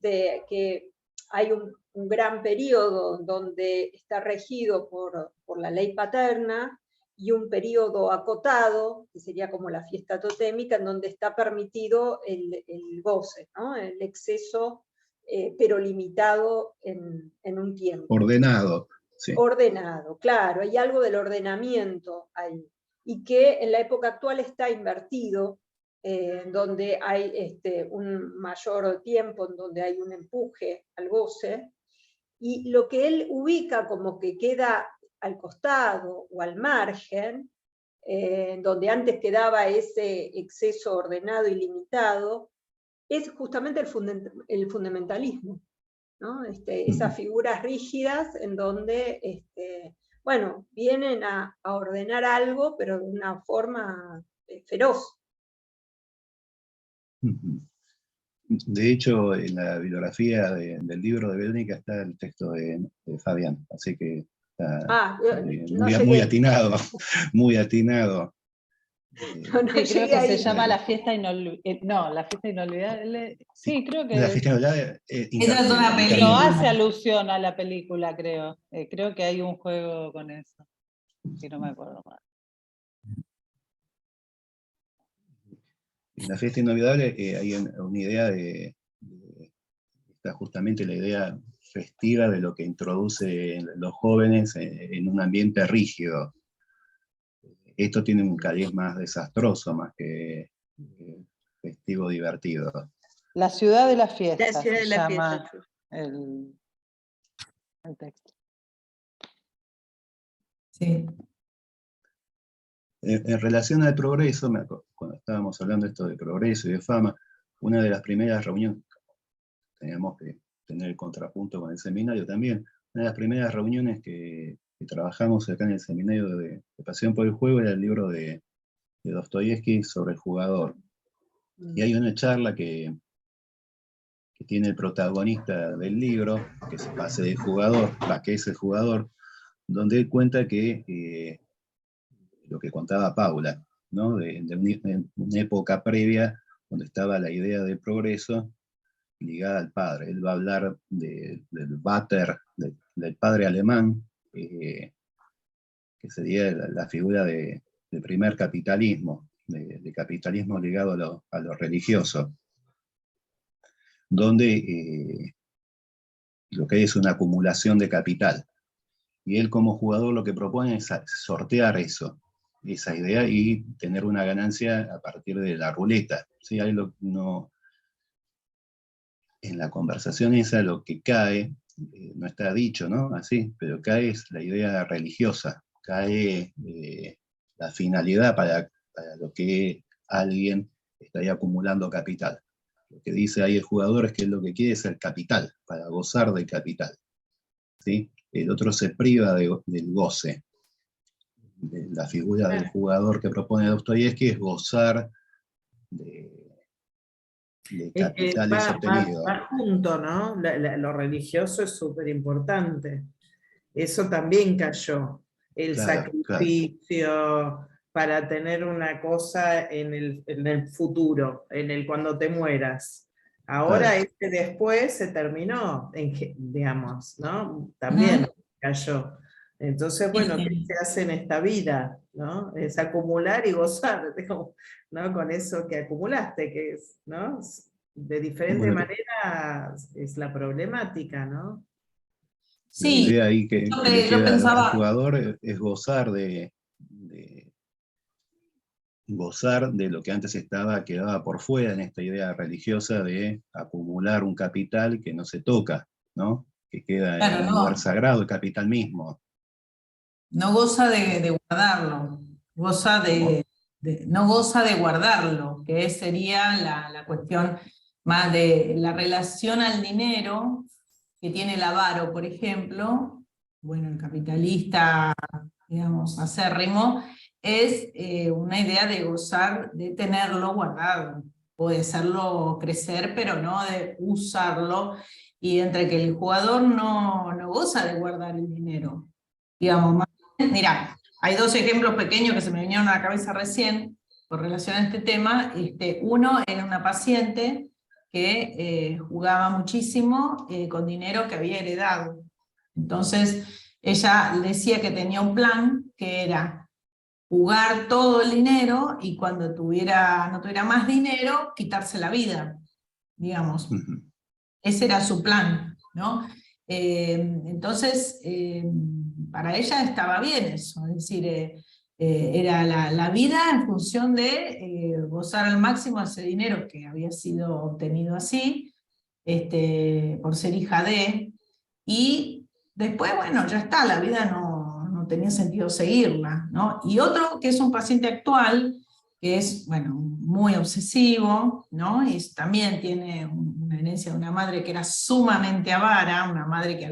que hay un gran periodo donde está regido por la ley paterna, y un periodo acotado, que sería como la fiesta totémica, en donde está permitido el goce, ¿no? El exceso, pero limitado en un tiempo. Ordenado. Sí. Ordenado, claro, hay algo del ordenamiento ahí, y que en la época actual está invertido, donde hay un mayor tiempo, en donde hay un empuje al goce, y lo que él ubica como que queda al costado o al margen, donde antes quedaba ese exceso ordenado y limitado, es justamente el fundamentalismo, ¿no? Esas figuras rígidas en donde, bueno, vienen a ordenar algo, pero de una forma feroz. De hecho, en la bibliografía del libro de Verónica está el texto de Fabián, así que está muy atinado, muy atinado. No, creo que se llama La Fiesta Inolvidable. No, La Fiesta Inolvidable. Sí, creo que. La Fiesta Inolvidable. Esa es una película. No hace alusión a la película, creo. Creo que hay un juego con eso. Si no me acuerdo mal. En La Fiesta Inolvidable hay una idea está justamente la idea festiva de lo que introduce los jóvenes en un ambiente rígido. Esto tiene un cariz más desastroso, más que festivo divertido. La ciudad de la fiesta. La ciudad de la llama fiesta. El texto. Sí. En relación al progreso, cuando estábamos hablando esto de progreso y de fama, una de las primeras reuniones, teníamos que tener el contrapunto con el seminario también, una de las primeras reuniones que trabajamos acá en el seminario de Pasión por el Juego era el libro de Dostoyevsky sobre el jugador. Y hay una charla que tiene el protagonista del libro, que se pase del jugador, que es el jugador, donde él cuenta que lo que contaba Paula, ¿no? de una época previa donde estaba la idea del progreso ligada al padre. Él va a hablar del Vater, del padre alemán, que sería la figura del primer capitalismo, de capitalismo ligado a lo religioso, donde lo que hay es una acumulación de capital. Y él como jugador lo que propone es sortear esa idea y tener una ganancia a partir de la ruleta. ¿Sí? Ahí en la conversación esa lo que cae, no está dicho, ¿no? Así, pero cae es la idea religiosa, cae la finalidad para lo que alguien está ahí acumulando capital. Lo que dice ahí el jugador es que lo que quiere es el capital, para gozar del capital. ¿Sí? El otro se priva del goce. La figura del jugador que propone Dostoyevsky es gozar de capitales obtenidos. Va junto, ¿no? Lo religioso es súper importante. Eso también cayó. El sacrificio para tener una cosa en el futuro, cuando te mueras. Ahora después se terminó, digamos, ¿no? También cayó. Entonces, bueno, ¿qué se hace en esta vida? ¿No? Es acumular y gozar, ¿no? Con eso que acumulaste, que es, ¿no? De diferente manera es la problemática, ¿no? Sí, la idea ahí que le yo queda pensaba... al jugador es gozar gozar de lo que antes quedaba por fuera en esta idea religiosa de acumular un capital que no se toca, ¿no? Que queda en un lugar sagrado, el capital mismo. No goza de guardarlo, no goza de guardarlo, que sería la cuestión más de la relación al dinero que tiene el avaro, por ejemplo, bueno, el capitalista, digamos, acérrimo, es una idea de gozar, de tenerlo guardado, o de hacerlo crecer, pero no de usarlo, y entre que el jugador no goza de guardar el dinero, digamos. Mirá, hay dos ejemplos pequeños que se me vinieron a la cabeza recién, con relación a este tema. Uno era una paciente que jugaba muchísimo con dinero que había heredado. Entonces, ella decía que tenía un plan que era jugar todo el dinero y cuando no tuviera más dinero, quitarse la vida, digamos. Ese era su plan, ¿no? Entonces, para ella estaba bien eso, es decir, era la vida en función de gozar al máximo ese dinero que había sido obtenido así, por ser hija de, y después, bueno, ya está, la vida no tenía sentido seguirla, ¿no? Y otro que es un paciente actual, que es, bueno, muy obsesivo, ¿no? Y también tiene una herencia de una madre que era sumamente avara, una madre que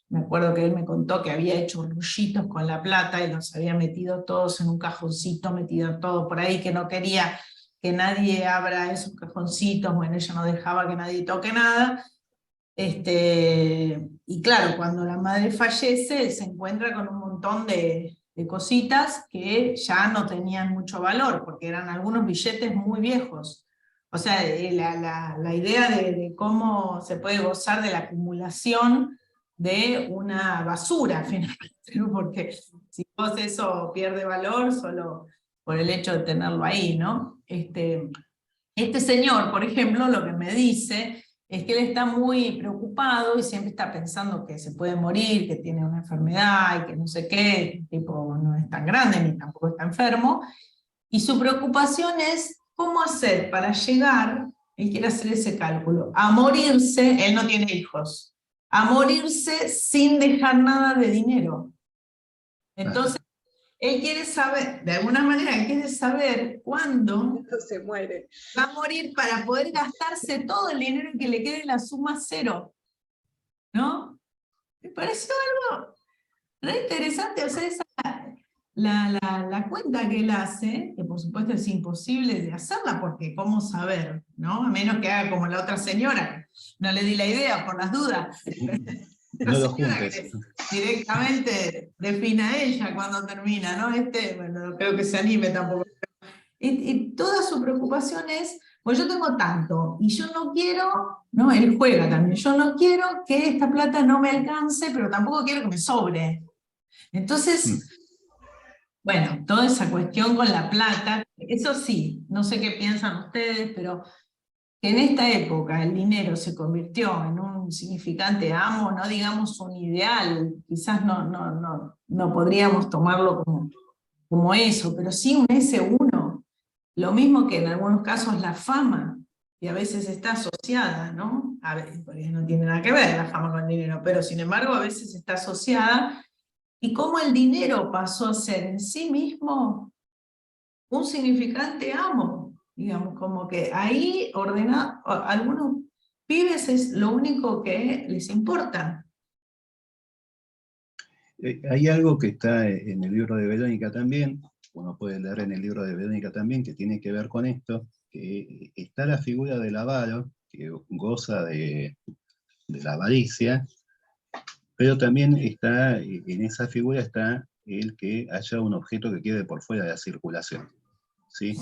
me acuerdo que él me contó que había hecho rullitos con la plata y los había metido todos en un cajoncito, metido todo por ahí, que no quería que nadie abra esos cajoncitos, bueno, ella no dejaba que nadie toque nada. Y claro, cuando la madre fallece, él se encuentra con un montón de cositas que ya no tenían mucho valor, porque eran algunos billetes muy viejos. O sea, la idea de cómo se puede gozar de la acumulación de una basura, finalmente, ¿no? Porque si vos eso pierde valor solo por el hecho de tenerlo ahí, ¿no? Este señor, por ejemplo, lo que me dice es que él está muy preocupado y siempre está pensando que se puede morir, que tiene una enfermedad y que no sé qué, el tipo no es tan grande ni tampoco está enfermo, y su preocupación es cómo hacer para llegar, él quiere hacer ese cálculo, a morirse, él no tiene hijos, a morirse sin dejar nada de dinero. Entonces, él quiere saber, de alguna manera, él quiere saber cuándo se muere. Va a morir para poder gastarse todo el dinero y que le quede la suma cero, ¿no? Me pareció algo re interesante, o sea, la cuenta que él hace, que por supuesto es imposible de hacerla, porque cómo saber, ¿no? A menos que haga como la otra señora, no le di la idea por las dudas. No lo Señora juntes. que directamente defina ella cuando termina, ¿no? Bueno, no creo que se anime tampoco. Y toda su preocupación es, pues yo tengo tanto, y yo no quiero, ¿no? Él juega también, yo no quiero que esta plata no me alcance, pero tampoco quiero que me sobre. Entonces, bueno, toda esa cuestión con la plata, eso sí, no sé qué piensan ustedes, pero que en esta época el dinero se convirtió en un significante amo, no digamos un ideal, quizás no podríamos tomarlo como eso, pero sí un S1, lo mismo que en algunos casos la fama, y a veces está asociada, ¿no? A veces, porque no tiene nada que ver la fama con el dinero, pero sin embargo a veces está asociada, y cómo el dinero pasó a ser en sí mismo un significante amo, digamos, como que ahí algunos pibes es lo único que les importa. Hay algo que está en el libro de Verónica también, uno puede leer en el libro de Verónica también, que tiene que ver con esto, que está la figura del avaro, que goza de la avaricia, pero también está, en esa figura está el que haya un objeto que quede por fuera de la circulación, ¿sí?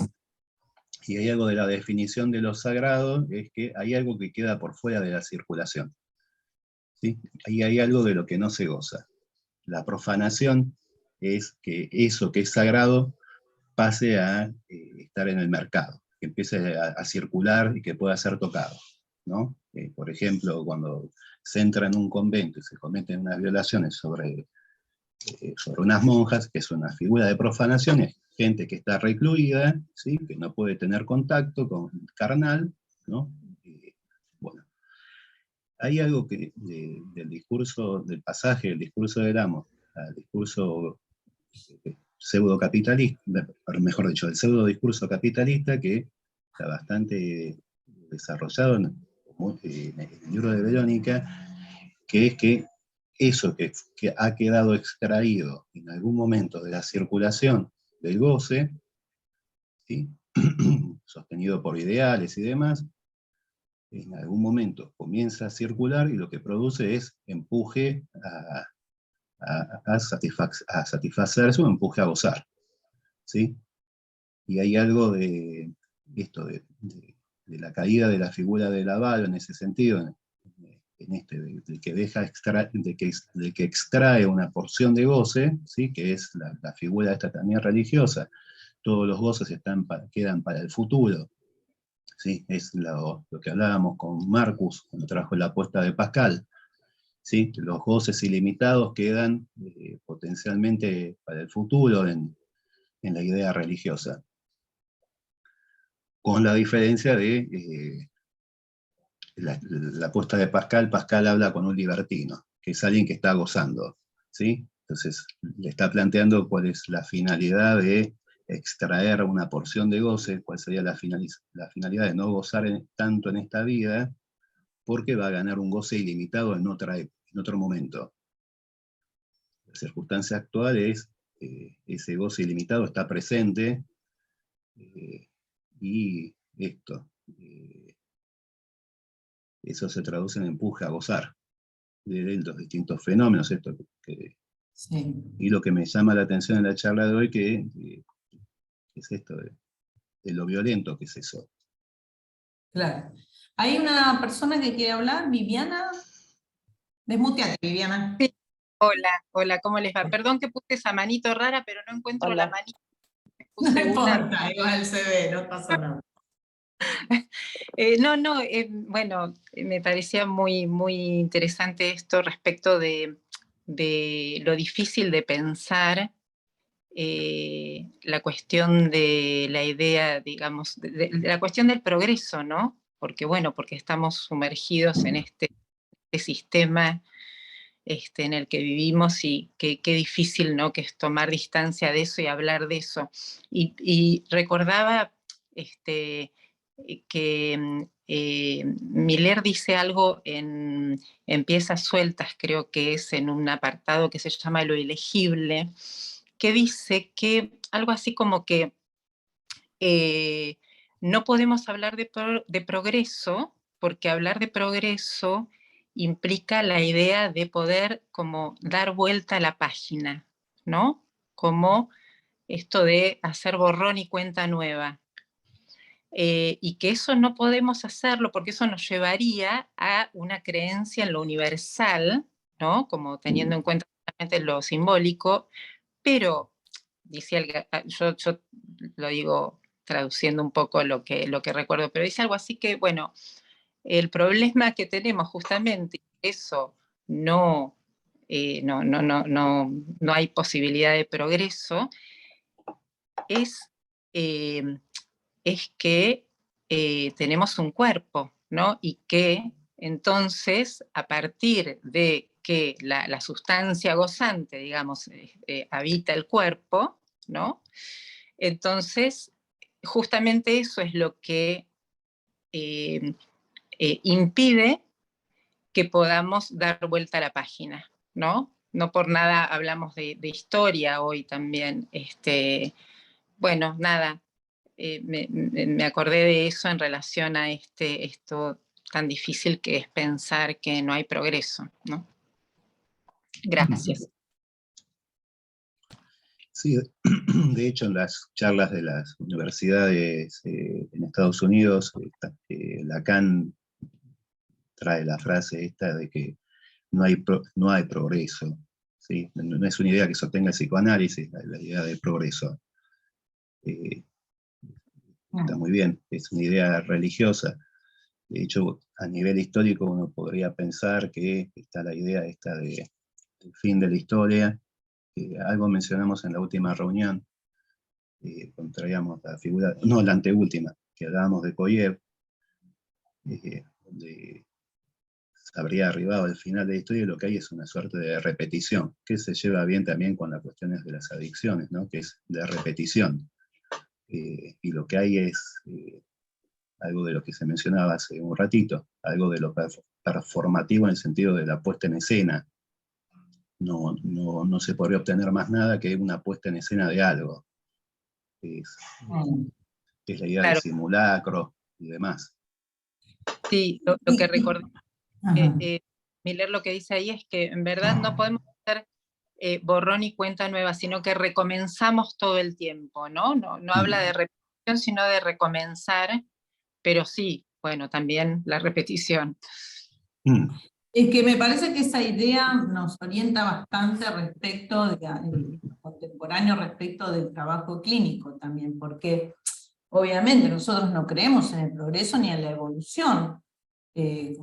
Y hay algo de la definición de lo sagrado, es que hay algo que queda por fuera de la circulación, ¿sí? Ahí hay algo de lo que no se goza. La profanación es que eso que es sagrado pase a estar en el mercado, que empiece a circular y que pueda ser tocado, ¿no? Por ejemplo, cuando se entra en un convento y se cometen unas violaciones sobre unas monjas, que es una figura de profanación, es gente que está recluida, ¿sí? Que no puede tener contacto con el carnal, ¿no? Bueno, hay algo que del discurso, del pasaje, del discurso del amo, al discurso pseudo-capitalista, mejor dicho, el pseudo-discurso capitalista, que está bastante desarrollado en el libro de Verónica, que es que eso que ha quedado extraído en algún momento de la circulación del goce, ¿sí? Sostenido por ideales y demás, en algún momento comienza a circular y lo que produce es empuje a satisfacerse o empuje a gozar, ¿sí? Y hay algo de esto, de la caída de la figura del avaro en ese sentido, de que extrae una porción de goce, ¿sí? Que es la figura esta también religiosa. Todos los goces quedan para el futuro, ¿sí? Es lo que hablábamos con Marcus cuando trajo la apuesta de Pascal, ¿sí? Los goces ilimitados quedan potencialmente para el futuro en la idea religiosa, con la diferencia de la apuesta de Pascal. Pascal habla con un libertino, que es alguien que está gozando, ¿sí? Entonces le está planteando cuál es la finalidad de extraer una porción de goce, cuál sería la finalidad de no gozar tanto en esta vida, porque va a ganar un goce ilimitado en otro momento. La circunstancia actual es ese goce ilimitado está presente, y eso se traduce en empuje a gozar de los distintos fenómenos. Sí. Y lo que me llama la atención en la charla de hoy, que es esto de lo violento que es eso. Claro. Hay una persona que quiere hablar, Viviana. Desmuteate, Viviana. Sí. Hola, ¿cómo les va? Perdón que puse esa manito rara, pero no encuentro Hola. la manito. No importa, igual se ve, no pasa nada. Bueno, me parecía muy, muy interesante esto respecto de lo difícil de pensar la cuestión de la idea, digamos, de la cuestión del progreso, ¿no? Porque estamos sumergidos en este sistema en el que vivimos, y qué difícil, ¿no?, que es tomar distancia de eso y hablar de eso. Y recordaba que Miller dice algo en Piezas Sueltas, creo que es en un apartado que se llama Lo Elegible, que dice que algo así como que no podemos hablar de progreso, porque hablar de progreso implica la idea de poder como dar vuelta a la página, ¿no? Como esto de hacer borrón y cuenta nueva. Y que eso no podemos hacerlo porque eso nos llevaría a una creencia en lo universal, ¿no? Como teniendo en cuenta solamente lo simbólico, pero, dice, yo lo digo traduciendo un poco lo que recuerdo, pero dice algo así que, bueno, el problema que tenemos justamente, eso no hay posibilidad de progreso, es que tenemos un cuerpo, ¿no? Y que entonces, a partir de que la sustancia gozante, digamos, habita el cuerpo, ¿no? Entonces, justamente eso es lo que impide que podamos dar vuelta a la página, ¿no? No por nada hablamos de historia hoy también. Bueno, nada, me acordé de eso en relación a esto tan difícil que es pensar que no hay progreso, ¿no? Gracias. Sí, de hecho en las charlas de las universidades en Estados Unidos, Lacan trae la frase esta de que no hay progreso, ¿sí? No es una idea que sostenga el psicoanálisis, la idea de progreso. Está muy bien, es una idea religiosa. De hecho, a nivel histórico uno podría pensar que está la idea esta del fin de la historia, que algo mencionamos en la última reunión, cuando traíamos la figura, no, la anteúltima, que hablábamos de Koyev, donde se habría arribado al final de la historia y lo que hay es una suerte de repetición, que se lleva bien también con las cuestiones de las adicciones, ¿no? Que es de repetición. Y lo que hay es algo de lo que se mencionaba hace un ratito, algo de lo performativo en el sentido de la puesta en escena. No se podría obtener más nada que una puesta en escena de algo. Es la idea del simulacro y demás. Sí, lo que recordé, Miller lo que dice ahí es que en verdad no podemos hacer borrón y cuenta nueva, sino que recomenzamos todo el tiempo, ¿no? No habla de repetición, sino de recomenzar, pero sí, bueno, también la repetición. Es que me parece que esa idea nos orienta bastante respecto de contemporáneo, respecto del trabajo clínico también, porque obviamente nosotros no creemos en el progreso ni en la evolución,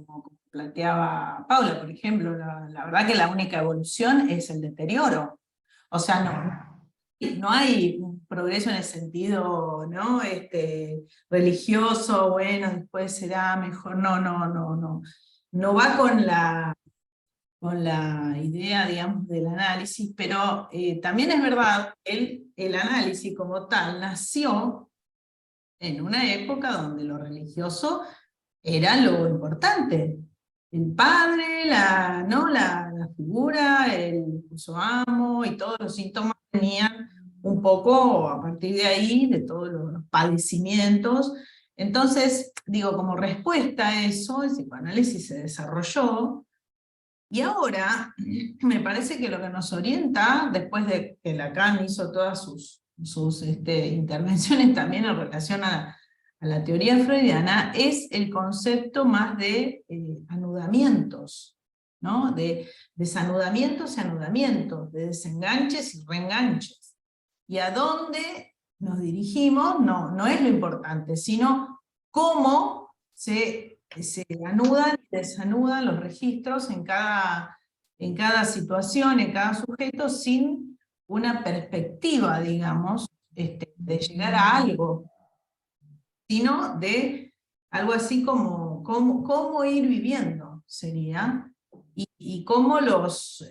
como planteaba Paula, por ejemplo, la verdad que la única evolución es el deterioro. O sea, no hay un progreso en el sentido, ¿no? Religioso, bueno, después será mejor, no va con la idea, digamos, del análisis, pero también es verdad, el análisis como tal nació en una época donde lo religioso era lo importante. El padre, la figura, el curso amo y todos los síntomas venían un poco a partir de ahí, de todos los padecimientos. Entonces, digo, como respuesta a eso, el psicoanálisis se desarrolló, y ahora me parece que lo que nos orienta, después de que Lacan hizo todas sus intervenciones también en relación a la teoría freudiana, es el concepto más de anudamientos, ¿no? De desanudamientos y anudamientos, de desenganches y reenganches. Y a dónde nos dirigimos no es lo importante, sino cómo se anudan y desanudan los registros en cada situación, en cada sujeto, sin una perspectiva, digamos, de llegar a algo, sino de algo así como cómo ir viviendo, sería, y cómo los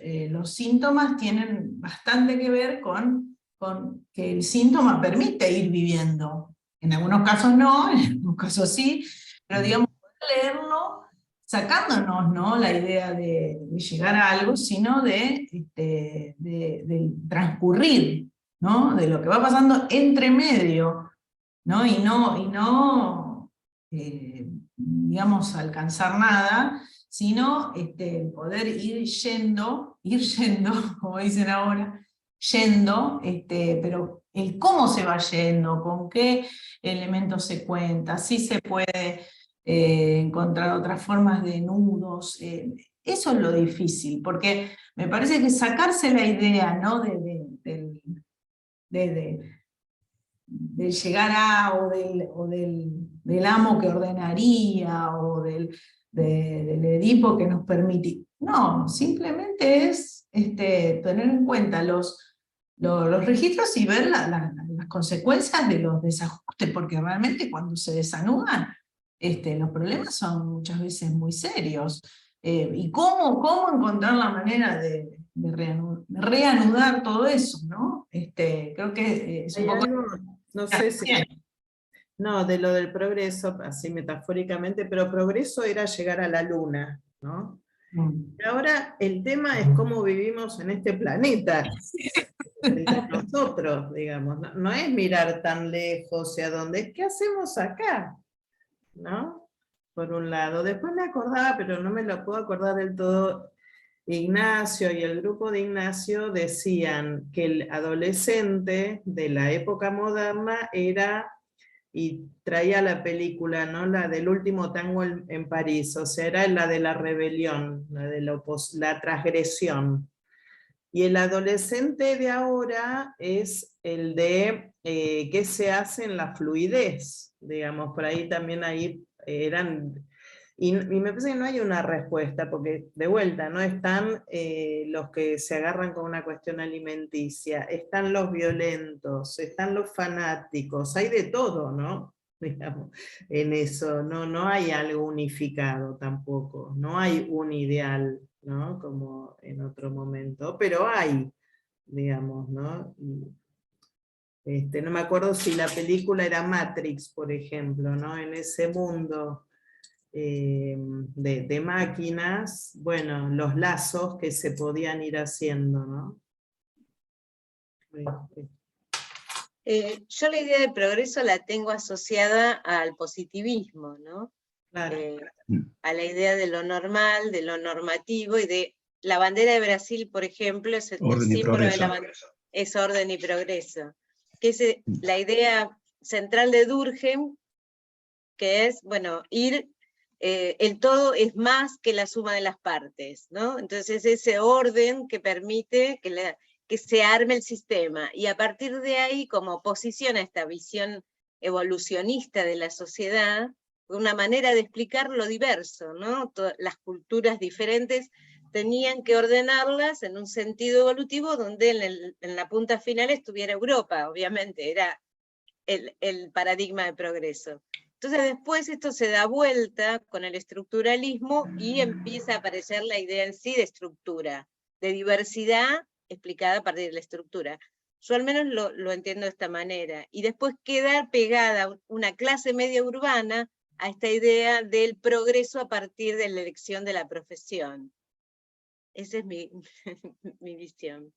síntomas tienen bastante que ver con que el síntoma permite ir viviendo. En algunos casos no, en algunos casos sí, pero digamos, leerlo sacándonos, ¿no?, la idea de llegar a algo, sino de transcurrir, ¿no?, de lo que va pasando entre medio, ¿no? Y no digamos, alcanzar nada, sino poder ir yendo, como dicen ahora, yendo, pero el cómo se va yendo, con qué elementos se cuenta, si se puede encontrar otras formas de nudos, eso es lo difícil, porque me parece que sacarse la idea, ¿no?, del llegar a, o del amo que ordenaría, o del Edipo que nos permite. No, simplemente es tener en cuenta los registros y ver las consecuencias de los desajustes, porque realmente cuando se desanudan, los problemas son muchas veces muy serios. Y cómo encontrar la manera de reanudar todo eso, ¿no? Creo que es un Hay poco... algo, no sé si... No, de lo del progreso, así metafóricamente, pero progreso era llegar a la luna, ¿no? Y ahora el tema es cómo vivimos en este planeta, entre nosotros, digamos. No es mirar tan lejos y a dónde, ¿qué hacemos acá? ¿No? Por un lado. Después me acordaba, pero no me lo puedo acordar del todo, Ignacio y el grupo de Ignacio decían que el adolescente de la época moderna era, y traía la película, ¿no?, la del último tango en París, o sea, era la de la rebelión, la de la transgresión. Y el adolescente de ahora es el de qué se hace en la fluidez, digamos, por ahí también ahí eran... Y me parece que no hay una respuesta, porque de vuelta, no están los que se agarran con una cuestión alimenticia, están los violentos, están los fanáticos, hay de todo, ¿no? Digamos, en eso, no hay algo unificado tampoco, no hay un ideal, ¿no?, como en otro momento, pero hay, digamos, ¿no? No me acuerdo si la película era Matrix, por ejemplo, ¿no? En ese mundo de máquinas, bueno, los lazos que se podían ir haciendo, ¿no? Yo la idea de progreso la tengo asociada al positivismo, ¿no? Claro. A la idea de lo normal, de lo normativo, y de la bandera de Brasil, por ejemplo, es el símbolo de la bandera, es orden y progreso, que es la idea central de Durkheim, que es, bueno, el todo es más que la suma de las partes, ¿no? Entonces ese orden que permite que se arme el sistema, y a partir de ahí, como oposición a esta visión evolucionista de la sociedad, una manera de explicar lo diverso, ¿no? Las culturas diferentes tenían que ordenarlas en un sentido evolutivo, donde en la punta final estuviera Europa, obviamente, era el paradigma de progreso. Entonces después esto se da vuelta con el estructuralismo y empieza a aparecer la idea en sí de estructura, de diversidad explicada a partir de la estructura. Yo al menos lo entiendo de esta manera. Y después queda pegada una clase media urbana a esta idea del progreso a partir de la elección de la profesión. Esa es mi visión.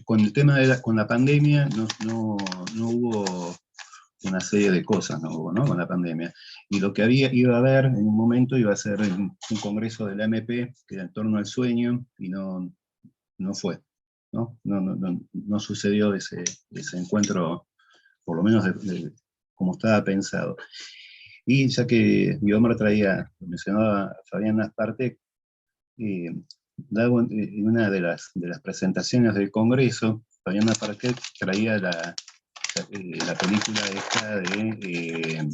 Con el tema con la pandemia no hubo una serie de cosas, ¿no? Con la pandemia. Y lo que iba a haber en un momento iba a ser un congreso de la AMP, que era en torno al sueño, y no fue. No sucedió ese encuentro, por lo menos como estaba pensado. Y ya que Guiomar mencionaba a Fabián Nasparte, en una de las presentaciones del Congreso, Fabián Nasparte traía la película esta de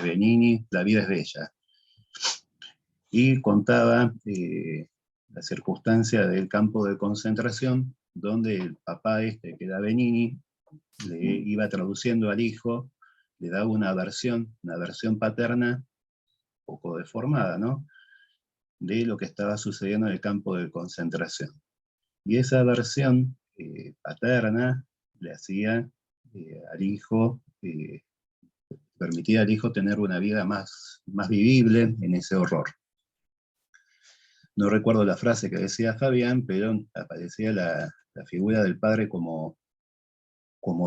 Benigni, La vida es bella, y contaba la circunstancia del campo de concentración, donde el papá que era Benigni, le iba traduciendo al hijo, le daba una versión paterna, un poco deformada, ¿no?, de lo que estaba sucediendo en el campo de concentración. Y esa versión paterna le hacía al hijo permitir al hijo tener una vida más vivible en ese horror. No recuerdo la frase que decía Fabián, pero aparecía la figura del padre como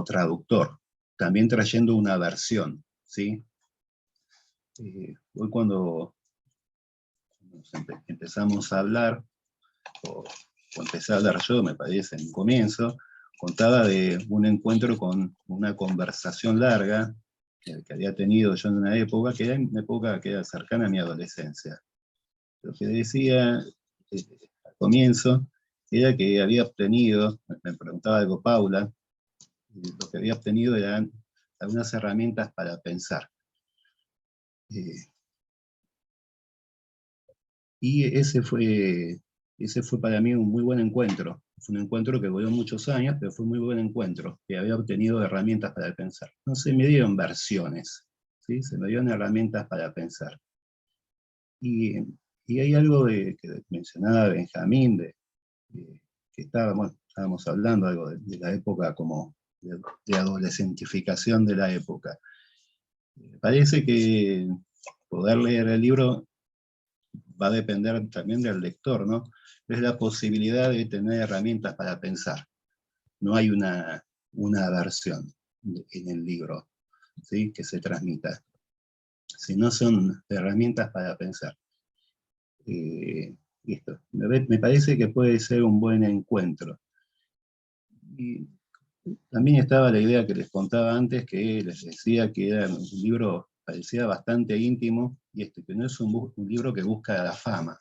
traductor, también trayendo una versión, ¿sí? Hoy cuando empezamos a hablar, o empecé a hablar yo, me parece, en un comienzo, contaba de un encuentro con una conversación larga que había tenido yo en una época que era cercana a mi adolescencia. Lo que decía al comienzo era que había obtenido, me preguntaba algo Paula, lo que había obtenido eran algunas herramientas para pensar. Y ese fue para mí un muy buen encuentro. Fue un encuentro que duró muchos años, pero fue un muy buen encuentro, que había obtenido herramientas para pensar. No se me dieron versiones, ¿sí? Se me dieron herramientas para pensar. Y hay algo que mencionaba Benjamín, que estábamos hablando algo de la época como de adolescentificación de la época. Parece que poder leer el libro va a depender también del lector, ¿no? Es la posibilidad de tener herramientas para pensar. No hay una versión en el libro, ¿sí? Que se transmita, sino son herramientas para pensar. Esto. Me parece que puede ser un buen encuentro. Y también estaba la idea que les contaba antes, que les decía que era un libro, parecía bastante íntimo, y que no es un libro que busca la fama.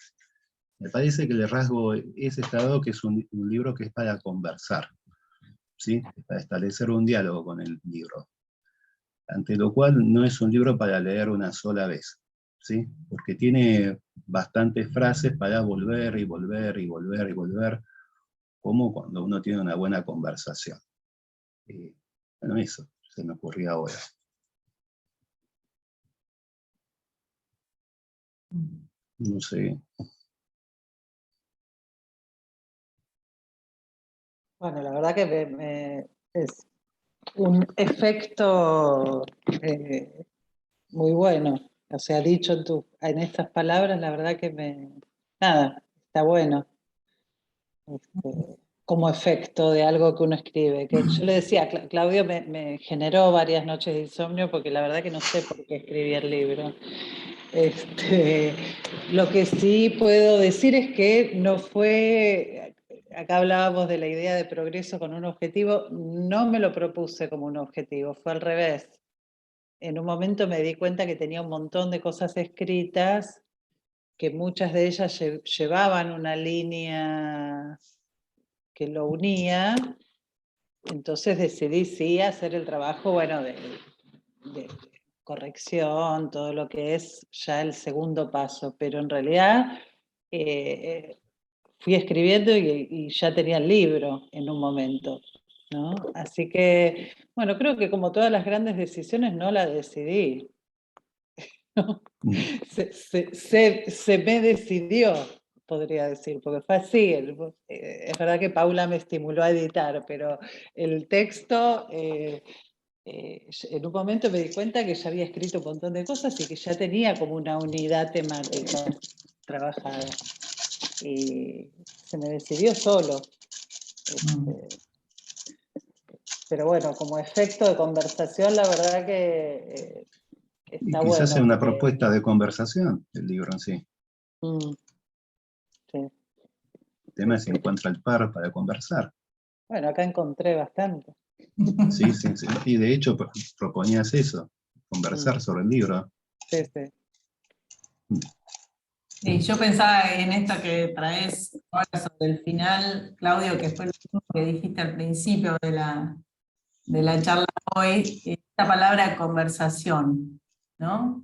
Me parece que el rasgo es dado que es un libro que es para conversar, ¿sí? Para establecer un diálogo con el libro. Ante lo cual no es un libro para leer una sola vez, ¿sí? Porque tiene bastantes frases para volver y volver y volver y volver, como cuando uno tiene una buena conversación. Bueno, eso se me ocurrió ahora. No sé. Bueno, la verdad que es un efecto muy bueno. O sea, dicho en estas palabras, la verdad que nada, está bueno. Como efecto de algo que uno escribe. Que yo le decía, Claudio me generó varias noches de insomnio porque la verdad que no sé por qué escribí el libro. Lo que sí puedo decir es que no fue, acá hablábamos de la idea de progreso con un objetivo, no me lo propuse como un objetivo, fue al revés. En un momento me di cuenta que tenía un montón de cosas escritas, que muchas de ellas llevaban una línea que lo unía, entonces decidí sí hacer el trabajo, bueno, de corrección, todo lo que es ya el segundo paso, pero en realidad fui escribiendo y ya tenía el libro en un momento, ¿no? Así que, bueno, creo que como todas las grandes decisiones no la decidí, ¿no? Se me decidió, podría decir, porque fue así. Es verdad que Paula me estimuló a editar, pero el texto, en un momento me di cuenta que ya había escrito un montón de cosas y que ya tenía como una unidad temática trabajada. Y se me decidió solo. Pero bueno, como efecto de conversación, la verdad que Y está quizás bueno. sea una propuesta de conversación, el libro en sí. Sí. El tema es si encuentra el par para conversar. Bueno, acá encontré bastante. Sí. Y de hecho proponías eso, conversar sobre el libro. Sí. Sí, yo pensaba en esto que traes ahora sobre el final, Claudio, que fue lo mismo que dijiste al principio de la charla hoy, esta palabra conversación, ¿no?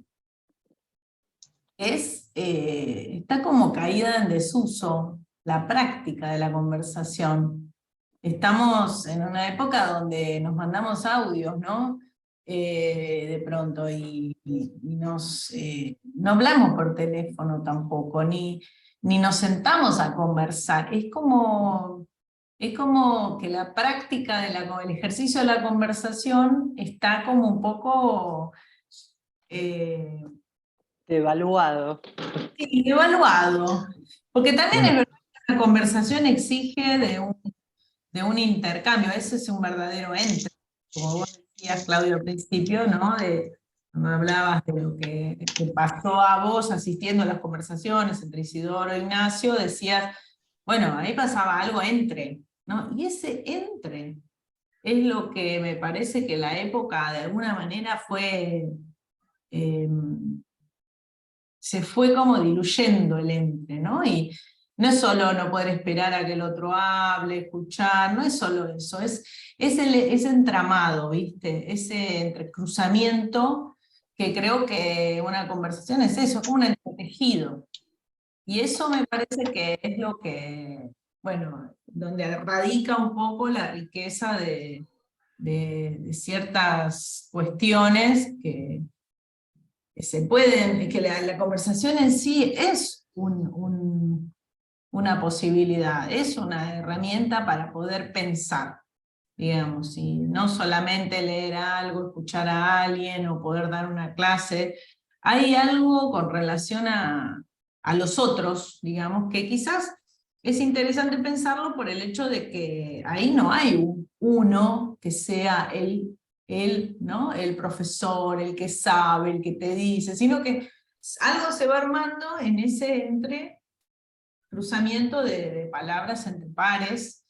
Está como caída en desuso la práctica de la conversación. Estamos en una época donde nos mandamos audios, ¿no? De pronto, y no hablamos por teléfono tampoco, ni nos sentamos a conversar. Es como que la práctica el ejercicio de la conversación está como un poco Devaluado. Sí, evaluado. Porque también Bueno. es verdad que la conversación exige de un intercambio, ese es un verdadero ente. Como vos decías, Claudio, al principio, ¿no? Cuando hablabas de lo que te pasó a vos asistiendo a las conversaciones entre Isidoro e Ignacio, decías, bueno, ahí pasaba algo entre, ¿no? Y ese entre es lo que me parece que la época de alguna manera se fue como diluyendo el entre, ¿no? Y no es solo no poder esperar a que el otro hable, escuchar, no es solo eso, es ese entramado, ¿viste? Ese entrecruzamiento que creo que una conversación es eso, como un entretejido. Y eso me parece que es lo que, bueno, donde radica un poco la riqueza de ciertas cuestiones que se pueden, que la conversación en sí es una posibilidad, es una herramienta para poder pensar, digamos, y no solamente leer algo, escuchar a alguien o poder dar una clase. Hay algo con relación a los otros, digamos, que quizás es interesante pensarlo por el hecho de que ahí no hay uno que sea ¿no? El profesor, el que sabe, el que te dice, sino que algo se va armando en ese cruzamiento de palabras entre pares.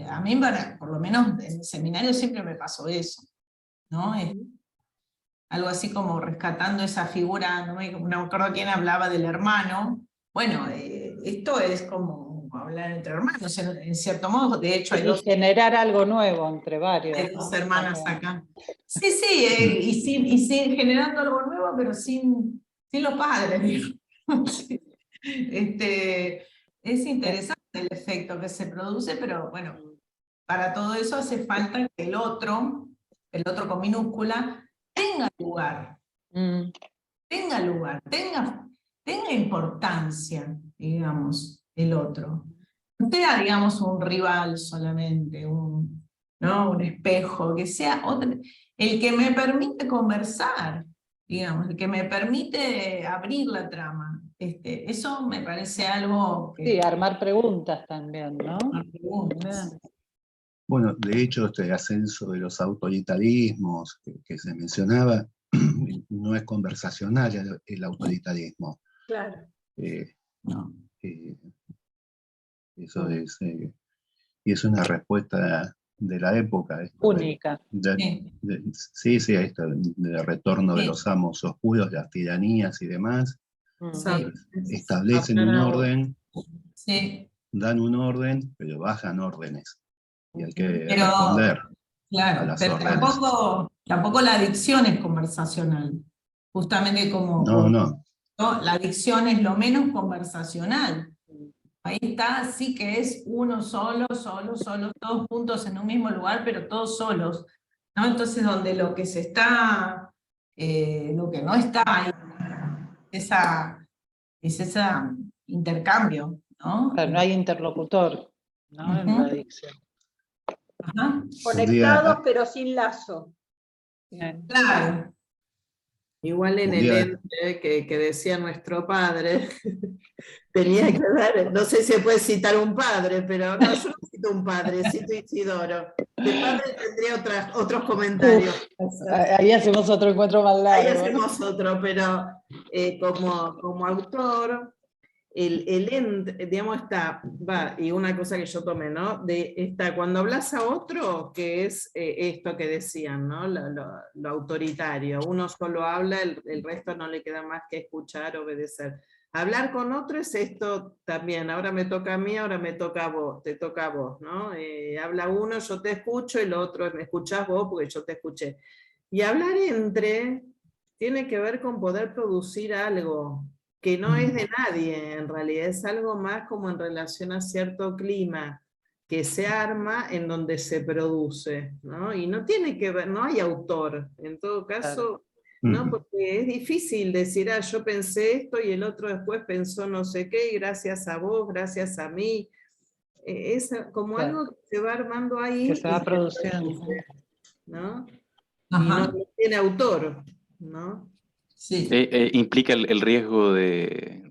A mí, por lo menos en el seminario siempre me pasó eso, ¿no? Algo así como rescatando esa figura, no me acuerdo quién hablaba del hermano. Bueno, esto es como hablar entre hermanos, en cierto modo. De hecho, hay Y generar algo nuevo entre varios. hay dos hermanas acá. Sí, sí, y sin generando algo nuevo, pero sin los padres, digo. Sí. Es interesante el efecto que se produce, pero bueno, para todo eso hace falta que el otro con minúscula, tenga lugar, tenga importancia, digamos, el otro. No sea, digamos, un rival solamente, ¿no? Un espejo, que sea el que me permite conversar, digamos, el que me permite abrir la trama. Eso me parece algo que... Sí, armar preguntas también, ¿no? Armar preguntas. Bueno, de hecho, este ascenso de los autoritarismos que se mencionaba, no es conversacional el autoritarismo. Claro. No. Eso es, y es una respuesta de la época. Única. Sí, esto del retorno de Sí. los amos oscuros, las tiranías y demás. Sí. Establecen un orden, Sí. dan un orden, pero bajan órdenes. Y hay que Pero, responder a claro, las pero órdenes. tampoco la adicción es conversacional. Justamente como No. la adicción es lo menos conversacional. Ahí está, sí que es uno solo, todos juntos en un mismo lugar, pero todos solos, ¿no? Entonces, donde lo que se está, lo que no está ahí, es ese intercambio, ¿no? Claro, no hay interlocutor, ¿no? En la adicción. Ajá. Conectados pero sin lazo. Claro. Igual en el ente que decía nuestro padre, tenía que dar, no sé si se puede citar un padre, pero no, yo no cito un padre, cito Isidoro. De padre tendría otros comentarios. Ahí hacemos otro encuentro más largo. Ahí hacemos otro, pero como autor, el ente, digamos, y una cosa que yo tomé, ¿no? Cuando hablas a otro, que es esto que decían, ¿no? Lo autoritario, uno solo habla, el resto no le queda más que escuchar, obedecer. Hablar con otro es esto también, ahora me toca a mí, ahora me toca a vos, te toca a vos, ¿no? Habla uno, yo te escucho, y lo otro, me escuchás vos porque yo te escuché. Y hablar tiene que ver con poder producir algo, que no es de nadie, en realidad es algo más como en relación a cierto clima que se arma en donde se produce, ¿no? Y no tiene que ver, no hay autor, en todo caso, ¿no? Porque es difícil decir, yo pensé esto y el otro después pensó no sé qué, y gracias a vos, gracias a mí. Es como algo que se va armando ahí. Que se va produciendo. ¿No? Ajá. Y no tiene autor. ¿no? Sí. Implica el riesgo de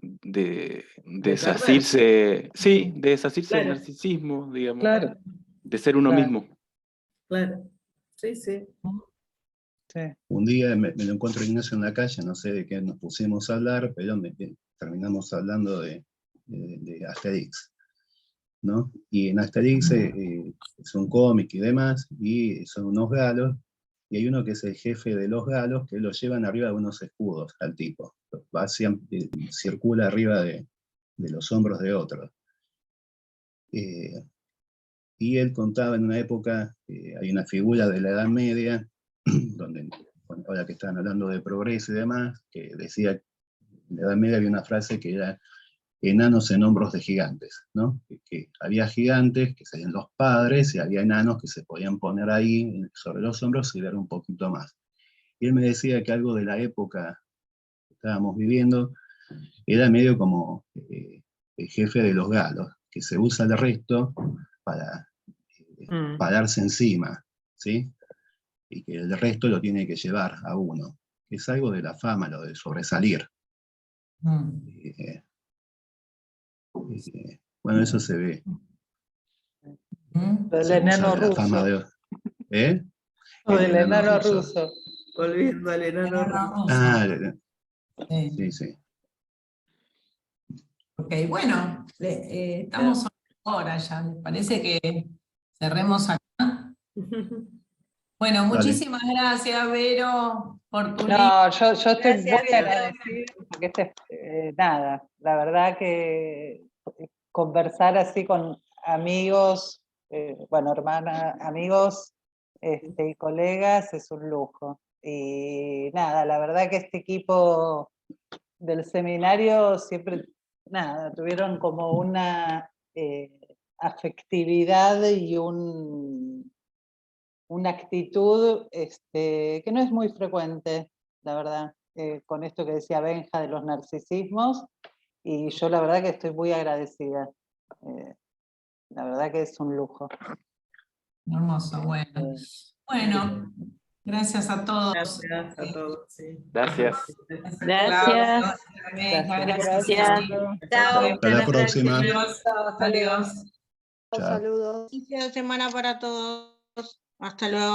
desasirse, sí, de desasirse del Claro. narcisismo, digamos, Claro, de ser uno Claro. mismo. claro. Sí, sí. Sí. Un día me lo encuentro a Ignacio en la calle, no sé de qué nos pusimos a hablar, pero terminamos hablando de Asterix, ¿no? Y en Asterix es un cómic y demás, y son unos galos, y hay uno que es el jefe de los galos, que lo llevan arriba de unos escudos al tipo. Va circula arriba de los hombros de otros. Y él contaba en una época, hay una figura de la Edad Media, donde, bueno, ahora que estaban hablando de progreso y demás, que decía, en la Edad Media había una frase que era enanos en hombros de gigantes, ¿no? Que había gigantes, que serían los padres, y había enanos que se podían poner ahí sobre los hombros y ver un poquito más. Y él me decía que algo de la época que estábamos viviendo era medio como el jefe de los galos, que se usa el resto para pararse encima, ¿sí? Y que el resto lo tiene que llevar a uno. Es algo de la fama, lo de sobresalir. Bueno, eso se ve. Lo del Se usa enano de la fama ruso. ¿eh? Lo El del enano enano ruso. ruso. Volviendo al enano ruso. Ah, Sí. sí, sí. Ok, bueno, estamos ahora ya, ¿les parece que cerremos acá? Bueno, Dale. muchísimas gracias, Vero, por tu libro. No, yo estoy Gracias, muy Vero. agradecida porque nada, la verdad que conversar así con amigos, bueno, hermana, amigos y colegas es un lujo. Y nada, la verdad que este equipo del seminario siempre, nada, tuvieron como una afectividad y una actitud que no es muy frecuente, la verdad, con esto que decía Benja de los narcisismos, y yo la verdad que estoy muy agradecida. La verdad que es un lujo. Hermoso, bueno. Bueno, gracias a todos. Gracias a todos. Sí. Gracias. Gracias. Gracias. Gracias. Chao. Hasta la próxima. Adiós. Hasta luego. Adiós. Chao. Saludos. Inicio de semana para todos. Hasta luego.